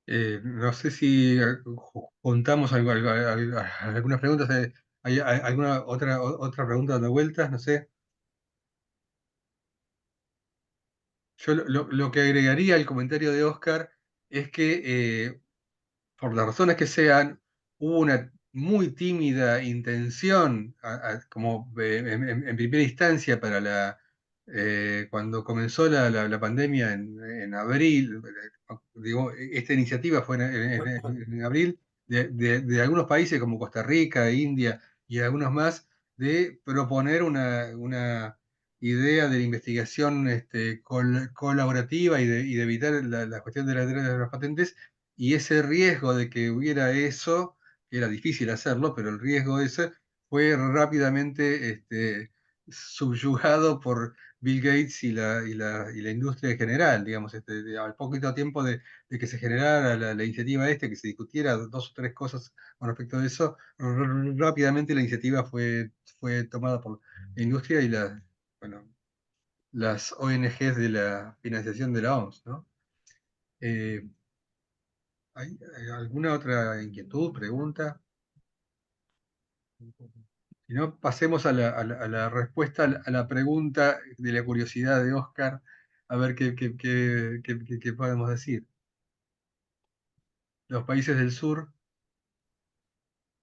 No sé si juntamos algunas preguntas. ¿Hay alguna otra pregunta dando vueltas? No sé. Yo lo que agregaría al comentario de Oscar es que, por las razones que sean, hubo una muy tímida intención, como en primera instancia, cuando comenzó la pandemia en abril. Digo, esta iniciativa fue en abril, de algunos países como Costa Rica, India y algunos más, de proponer una idea de la investigación colaborativa y de evitar la cuestión de las patentes, y ese riesgo de que hubiera eso, que era difícil hacerlo, pero el riesgo ese fue rápidamente subyugado por Bill Gates y la industria en general, digamos. Al poquito tiempo de que se generara la iniciativa que se discutiera dos o tres cosas con respecto a eso, rápidamente la iniciativa fue tomada por la industria y bueno, las ONGs de la financiación de la OMS, ¿no? Eh, ¿Hay alguna otra inquietud, pregunta? Si no, pasemos a la respuesta a la pregunta de la curiosidad de Oscar, a ver qué podemos decir. Los países del sur.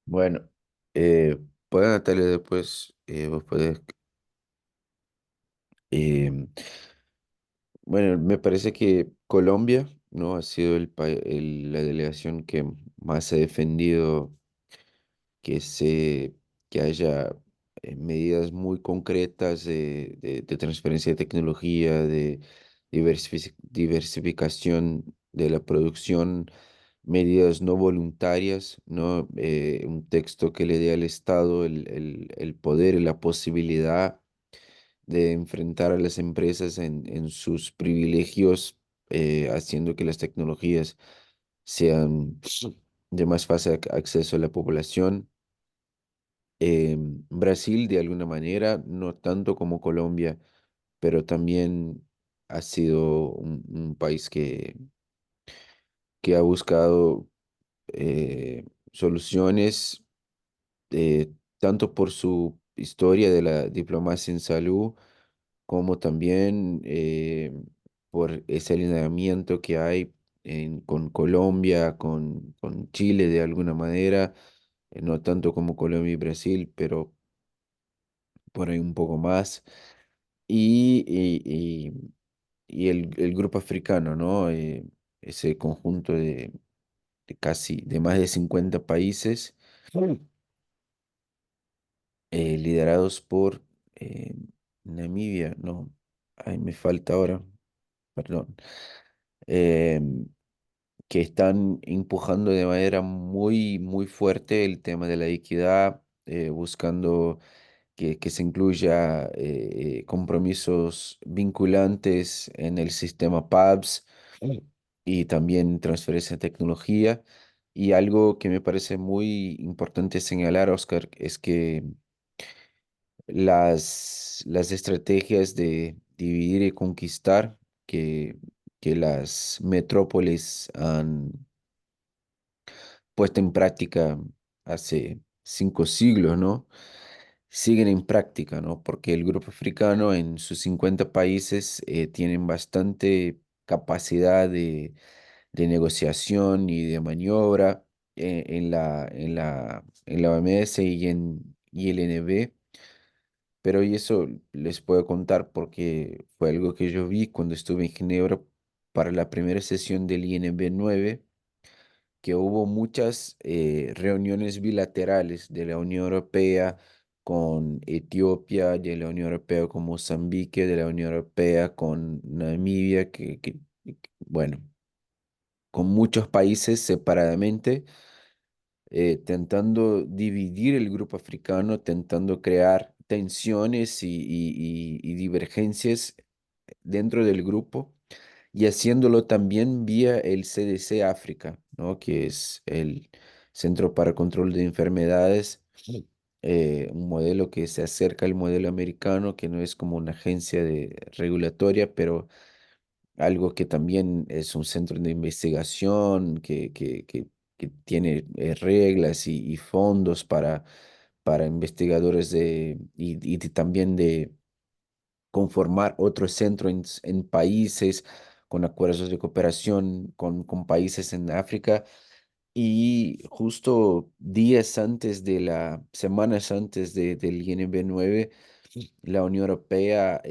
Bueno, pueden Natalia después, vos podés. em, bueno, me parece que Colombia, ¿no? Ha sido la delegación que más ha defendido que que haya medidas muy concretas de transferencia de tecnología, de diversificación de la producción, medidas no voluntarias, ¿no? Un texto que le dé al Estado el poder y la posibilidad de enfrentar a las empresas en sus privilegios, haciendo que las tecnologías sean de más fácil acceso a la población. Brasil, de alguna manera, no tanto como Colombia, pero también ha sido un país que ha buscado soluciones, tanto por su historia de la diplomacia en salud, como también por ese alineamiento que hay con Colombia, con Chile de alguna manera, no tanto como Colombia y Brasil, pero por ahí un poco más. Y, y, y el grupo africano, ¿no? Ese conjunto de más de 50 países liderados por eh, Namibia, no, ay, me falta ahora, perdón, em, que están empujando de manera muy, muy fuerte el tema de la equidad, buscando que se incluya compromisos vinculantes en el sistema PABS y también transferencia de tecnología. Y algo que me parece muy importante señalar, Oscar, es que las estrategias de dividir y conquistar que las metrópolis han puesto en práctica hace 5 siglos, ¿no? Siguen en práctica, ¿no? Porque el grupo africano en sus 50 países tienen bastante capacidad de negociación y de maniobra en la OMS y en ILNB. Pero y eso les puedo contar porque fue algo que yo vi cuando estuve en Ginebra para la primera sesión del INB 9, que hubo muchas reuniones bilaterales de la Unión Europea con Etiopía, de la Unión Europea con Mozambique, de la Unión Europea con Namibia, bueno, con muchos países separadamente tentando dividir el grupo africano, tentando crear tensiones y divergencias dentro del grupo y haciéndolo también vía el CDC África, ¿no? Que es el Centro para Control de Enfermedades, un modelo que se acerca al modelo americano, que no es como una agencia regulatoria, pero algo que también es un centro de investigación, que tiene reglas y fondos para investigadores también de conformar otro centro en países con acuerdos de cooperación con países en África. Y justo semanas antes del INB 9, la Unión Europea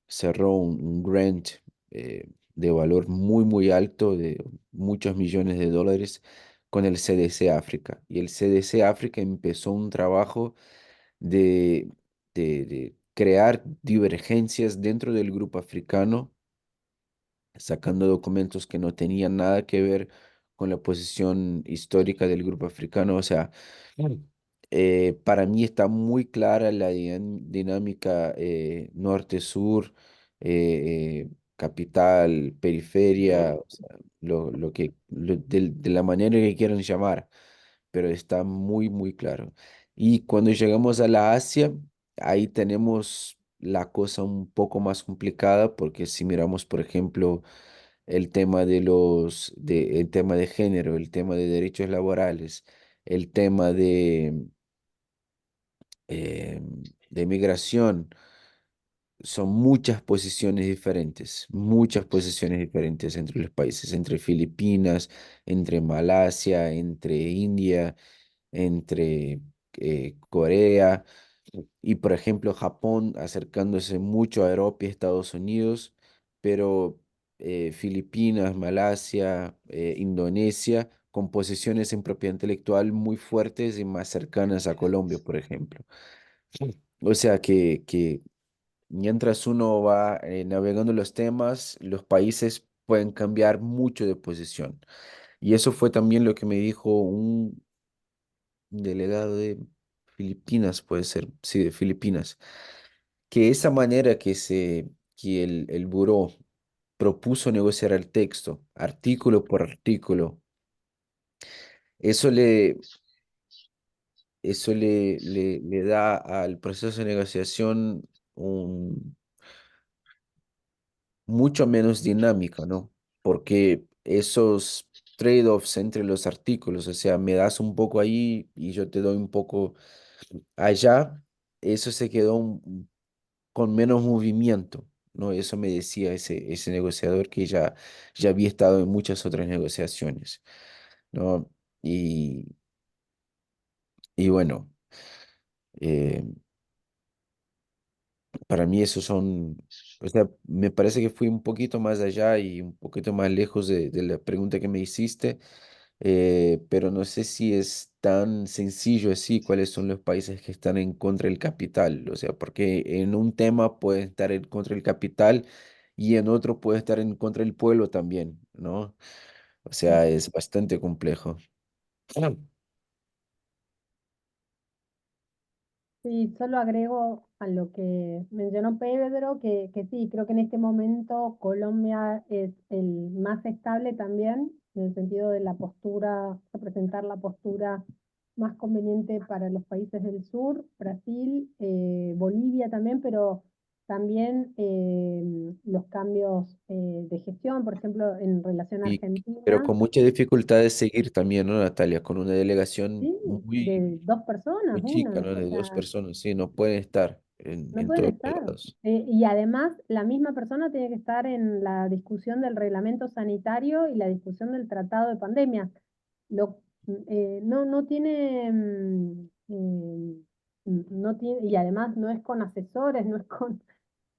cerró un grant de valor muy, muy alto, de muchos millones de dólares, con el CDC África. Y el CDC África empezó un trabajo de, de crear divergencias dentro del grupo africano, sacando documentos que no tenían nada que ver con la posición histórica del grupo africano. O sea, para mí está muy clara la dinámica norte-sur, capital, periferia, o sea, de la manera que quieran llamar, pero está muy, muy claro. Y cuando llegamos a la Asia, ahí tenemos la cosa un poco más complicada, porque si miramos, por ejemplo, el tema de género, el tema de derechos laborales, el tema de migración, son muchas posiciones diferentes entre los países, entre Filipinas, entre Malasia, entre India, entre Corea y, por ejemplo, Japón acercándose mucho a Europa y Estados Unidos, pero Filipinas, Malasia, Indonesia, con posiciones en propiedad intelectual muy fuertes y más cercanas a Colombia, por ejemplo. O sea que mientras uno va navegando los temas, los países pueden cambiar mucho de posición. Y eso fue también lo que me dijo un delegado de Filipinas, puede ser, sí, de Filipinas, que esa manera que el buró propuso negociar el texto, artículo por artículo, eso le da al proceso de negociación un, mucho menos dinámica, ¿no? Porque esos trade-offs entre los artículos, o sea, me das un poco ahí y yo te doy un poco allá, eso se quedó con menos movimiento, ¿no? Eso me decía ese negociador que ya había estado en muchas otras negociaciones, ¿no? Y, y bueno, eh, para mí esos son, o sea, me parece que fui un poquito más allá y un poquito más lejos de la pregunta que me hiciste, pero no sé si es tan sencillo así cuáles son los países que están en contra del capital, o sea, porque en un tema puede estar en contra del capital y en otro puede estar en contra del pueblo también, ¿no? O sea, es bastante complejo. Sí, solo agrego a lo que mencionó Pedro, que sí, creo que en este momento Colombia es el más estable también, en el sentido de la postura, representar la postura más conveniente para los países del sur, Brasil, Bolivia también, pero también los cambios de gestión, por ejemplo, en relación a Y, pero Argentina, con mucha dificultad de seguir también, ¿no, Natalia? Con una delegación ¿sí? De dos personas, muy chica, una, ¿no? o De dos sea, personas, sí, no pueden estar no en pueden todos estar. lados. Y además, la misma persona tiene que estar en la discusión del reglamento sanitario y la discusión del tratado de pandemia. Lo, no tiene, no tiene, y además no es con asesores, no es con,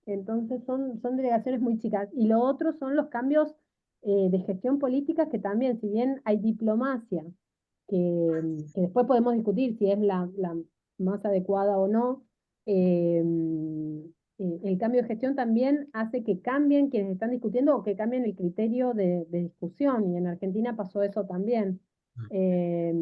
entonces son delegaciones muy chicas. Y lo otro son los cambios de gestión política que también, si bien hay diplomacia, que después podemos discutir si es la más adecuada o no, eh, el cambio de gestión también hace que cambien quienes están discutiendo o que cambien el criterio de discusión. Y en Argentina pasó eso también. Eh,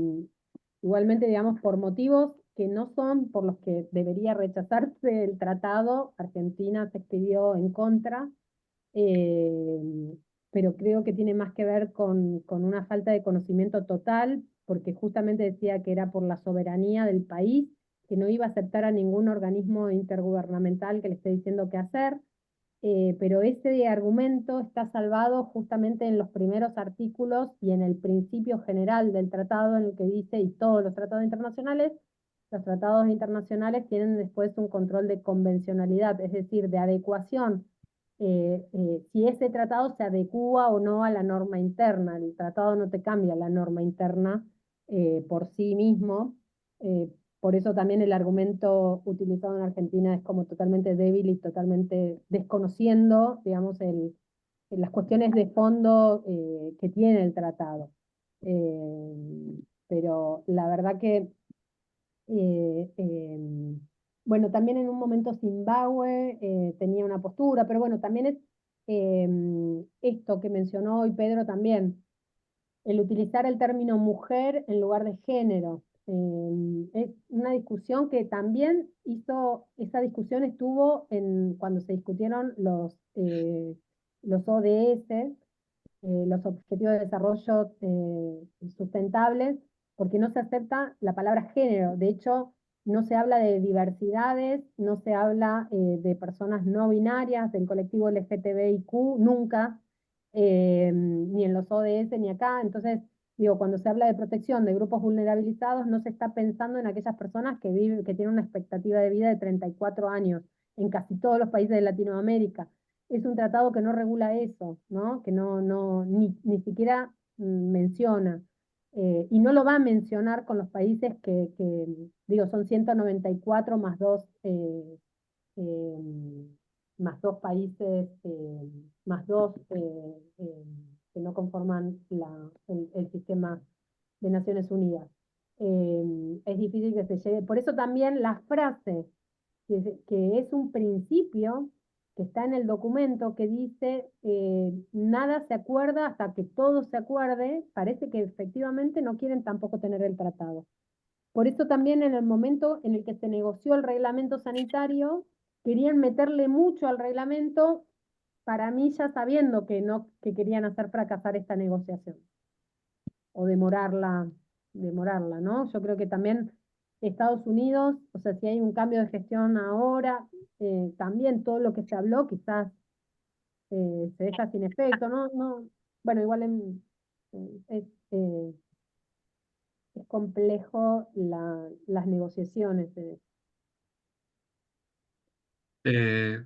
Igualmente, digamos, por motivos que no son por los que debería rechazarse el tratado, Argentina se expidió en contra, eh, pero creo que tiene más que ver con una falta de conocimiento total, porque justamente decía que era por la soberanía del país, que no iba a aceptar a ningún organismo intergubernamental que le esté diciendo qué hacer, pero ese argumento está salvado justamente en los primeros artículos y en el principio general del tratado en el que dice, y todos los tratados internacionales tienen después un control de convencionalidad, es decir, de adecuación, si ese tratado se adecúa o no a la norma interna. El tratado no te cambia la norma interna por sí mismo, eh, por eso también el argumento utilizado en Argentina es como totalmente débil y totalmente desconociendo, digamos, las cuestiones de fondo que tiene el tratado. Pero la verdad que, eh, eh, bueno, también en un momento Zimbabue tenía una postura, pero bueno, también es eh, esto que mencionó hoy Pedro también, el utilizar el término mujer en lugar de género. Es una discusión que también hizo, esa discusión estuvo cuando se discutieron los ODS, los Objetivos de Desarrollo Sustentables, porque no se acepta la palabra género. De hecho, no se habla de diversidades, no se habla de personas no binarias, del colectivo LGTBIQ, nunca, ni en los ODS ni acá. Entonces, digo, cuando se habla de protección de grupos vulnerabilizados, no se está pensando en aquellas personas que viven, que tienen una expectativa de vida de 34 años en casi todos los países de Latinoamérica. Es un tratado que no regula eso, ¿no? Que ni siquiera menciona. Y no lo va a mencionar con los países digo, son 194 más dos países, más dos que no conforman el sistema de Naciones Unidas. Es difícil que se llegue. Por eso también la frase, que es un principio que está en el documento que dice nada se acuerda hasta que todo se acuerde, parece que efectivamente no quieren tampoco tener el tratado. Por eso también en el momento en el que se negoció el reglamento sanitario, querían meterle mucho al reglamento, para mí ya sabiendo que no, que querían hacer fracasar esta negociación o demorarla, ¿no? Yo creo que también Estados Unidos, o sea, si hay un cambio de gestión ahora, también todo lo que se habló quizás se deja sin efecto, ¿no? No, bueno, igual es, eh, es complejo las negociaciones. Eh,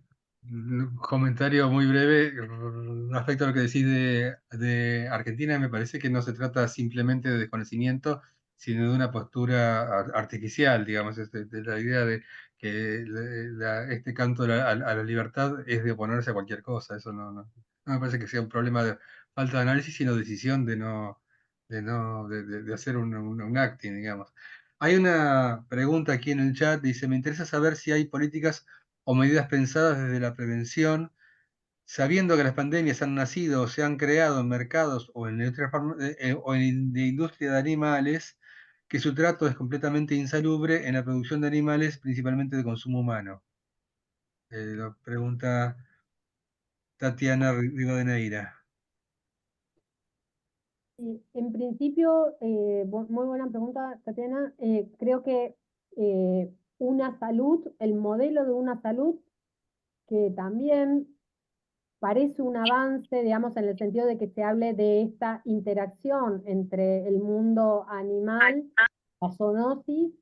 un comentario muy breve respecto a lo que decís de Argentina. Me parece que no se trata simplemente de desconocimiento, sino de una postura artificial, digamos, de la idea de que este canto a la libertad es de oponerse a cualquier cosa. Eso no me parece que sea un problema de falta de análisis, sino decisión de hacer un acting, digamos. Hay una pregunta aquí en el chat, dice, me interesa saber si hay políticas o medidas pensadas desde la prevención, sabiendo que las pandemias han nacido o se han creado en mercados o en, o en de industria de animales, que su trato es completamente insalubre en la producción de animales, principalmente de consumo humano. Lo pregunta Tatiana Rivadeneira. En principio, muy buena pregunta, Tatiana. Creo que una salud, el modelo de una salud que también parece un avance, digamos, en el sentido de que se hable de esta interacción entre el mundo animal, la zoonosis,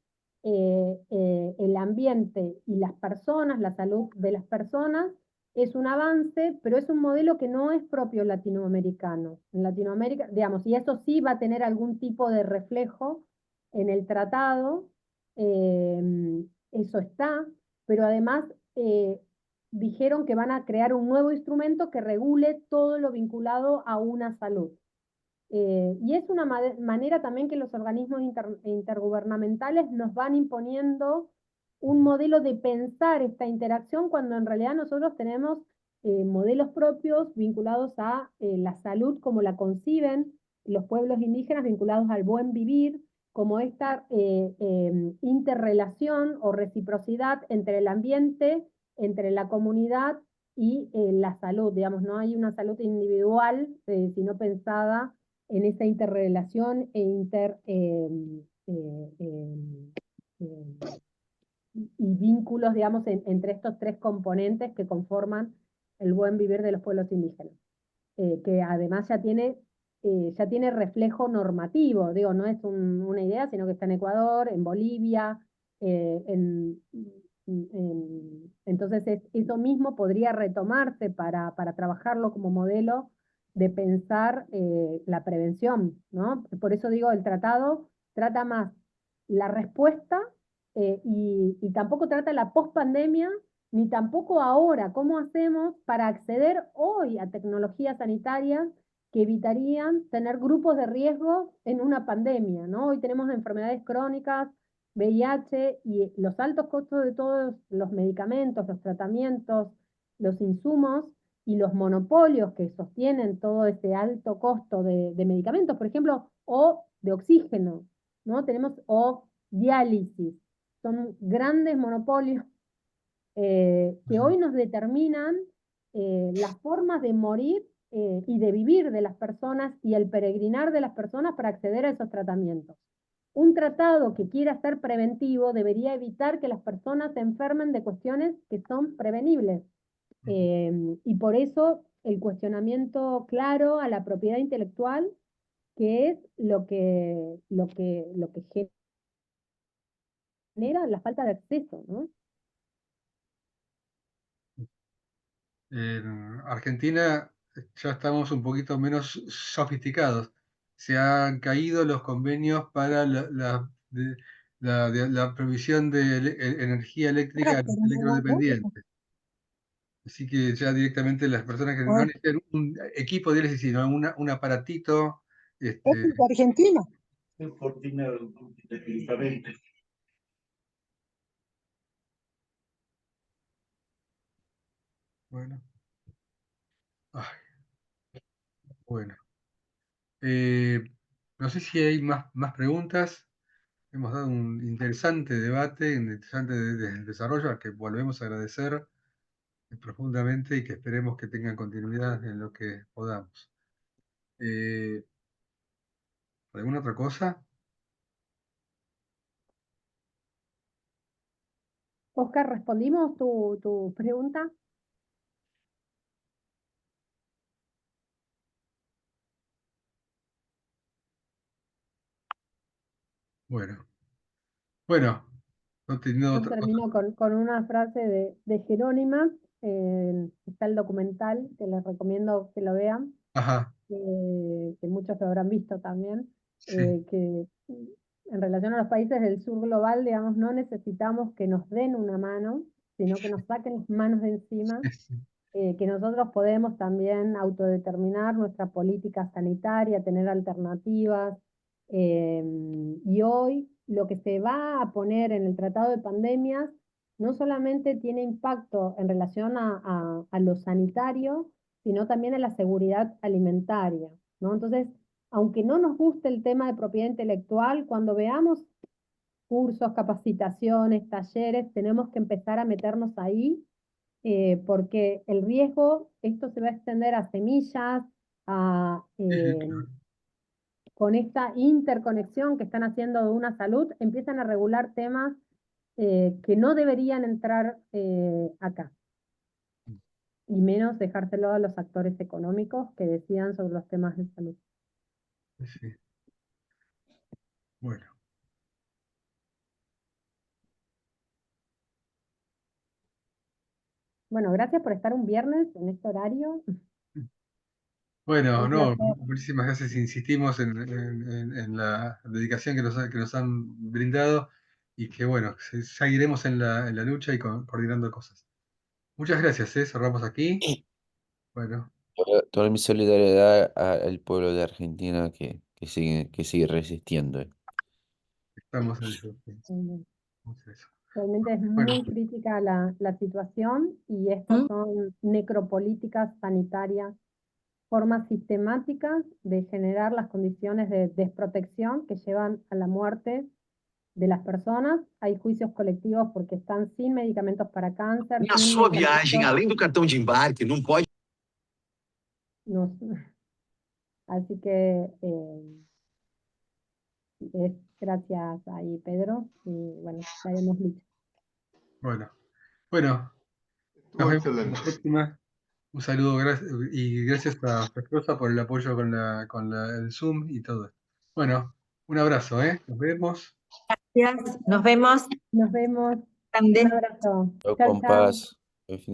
el ambiente y las personas, la salud de las personas, es un avance, pero es un modelo que no es propio latinoamericano. En Latinoamérica, digamos, y eso sí va a tener algún tipo de reflejo en el tratado, eso está, pero además dijeron que van a crear un nuevo instrumento que regule todo lo vinculado a una salud. Y es una manera también que los organismos intergubernamentales nos van imponiendo un modelo de pensar esta interacción cuando en realidad nosotros tenemos modelos propios vinculados a la salud como la conciben los pueblos indígenas, vinculados al buen vivir, como esta interrelación o reciprocidad entre el ambiente, entre la comunidad y la salud. Digamos, no hay una salud individual, sino pensada en esa interrelación y vínculos, digamos, entre estos tres componentes que conforman el buen vivir de los pueblos indígenas, que además ya tiene reflejo normativo, digo, no es una idea, sino que está en Ecuador, en Bolivia, eh, en, entonces eso mismo podría retomarse para trabajarlo como modelo de pensar la prevención, ¿no? Por eso digo, el tratado trata más la respuesta y tampoco trata la pospandemia, ni tampoco ahora cómo hacemos para acceder hoy a tecnologías sanitarias que evitarían tener grupos de riesgo en una pandemia, ¿no? Hoy tenemos enfermedades crónicas, VIH y los altos costos de todos los medicamentos, los tratamientos, los insumos y los monopolios que sostienen todo ese alto costo de medicamentos, por ejemplo, o de oxígeno, ¿no? Tenemos, o diálisis, son grandes monopolios que hoy nos determinan las formas de morir y de vivir de las personas y el peregrinar de las personas para acceder a esos tratamientos. Un tratado que quiera ser preventivo debería evitar que las personas se enfermen de cuestiones que son prevenibles. Y por eso el cuestionamiento claro a la propiedad intelectual, que es lo que genera la falta de acceso, ¿no? En Argentina ya estamos un poquito menos sofisticados. Se han caído los convenios para la provisión de energía eléctrica a los electrodependientes. Así que ya directamente las personas que no necesitan un equipo de diálisis, sino un aparatito, este, Argentina. bueno, ay, bueno. Eh, no sé si hay más preguntas. Hemos dado un interesante debate, un interesante desarrollo al que volvemos a agradecer profundamente y que esperemos que tengan continuidad en lo que podamos. Eh, ¿Alguna otra cosa? Oscar, ¿respondimos tu pregunta? Bueno, bueno, no teniendo Yo otra. termino con una frase de Jerónima, está el documental, que les recomiendo que lo vean, Ajá, que muchos lo habrán visto también, sí, que en relación a los países del sur global, digamos, no necesitamos que nos den una mano, sino que nos saquen las manos de encima, sí, que nosotros podemos también autodeterminar nuestra política sanitaria, tener alternativas. Y hoy lo que se va a poner en el Tratado de Pandemias no solamente tiene impacto en relación a lo sanitario, sino también a la seguridad alimentaria, ¿no? Entonces, aunque no nos guste el tema de propiedad intelectual, cuando veamos cursos, capacitaciones, talleres, tenemos que empezar a meternos ahí, porque el riesgo, esto se va a extender a semillas, a, sí, sí, claro. con esta interconexión que están haciendo de una salud, empiezan a regular temas que no deberían entrar acá, y menos dejárselo a los actores económicos que decidan sobre los temas de salud. Sí. Bueno, Bueno, gracias por estar un viernes en este horario. bueno, Un no, placer. muchísimas gracias. Insistimos en la dedicación que nos han brindado y que, bueno, seguiremos en la lucha y coordinando cosas. Muchas gracias, ¿eh? Cerramos aquí. Bueno, Toda mi solidaridad al pueblo de Argentina que sigue resistiendo. estamos en eso. Eh, Estamos en eso. Realmente es Bueno, muy crítica la situación, y estas son necropolíticas sanitarias, formas sistemáticas de generar las condiciones de desprotección que llevan a la muerte de las personas. Hay juicios colectivos porque están sin medicamentos para cáncer, Na sin sua viagem, medicamentos. além do cartão de embarque, não pode. No- así que es gracias ahí, Pedro, y bueno, daremos lucha. bueno, bueno, nos Estuvo vemos en la excelente. próxima. Un saludo y gracias a Rosa por el apoyo el Zoom y todo. Bueno, un abrazo, ¿eh? Nos vemos. Gracias. Nos vemos. Nos vemos. Un Grande. abrazo. Chao, Chao, chao. compás. Buen fin de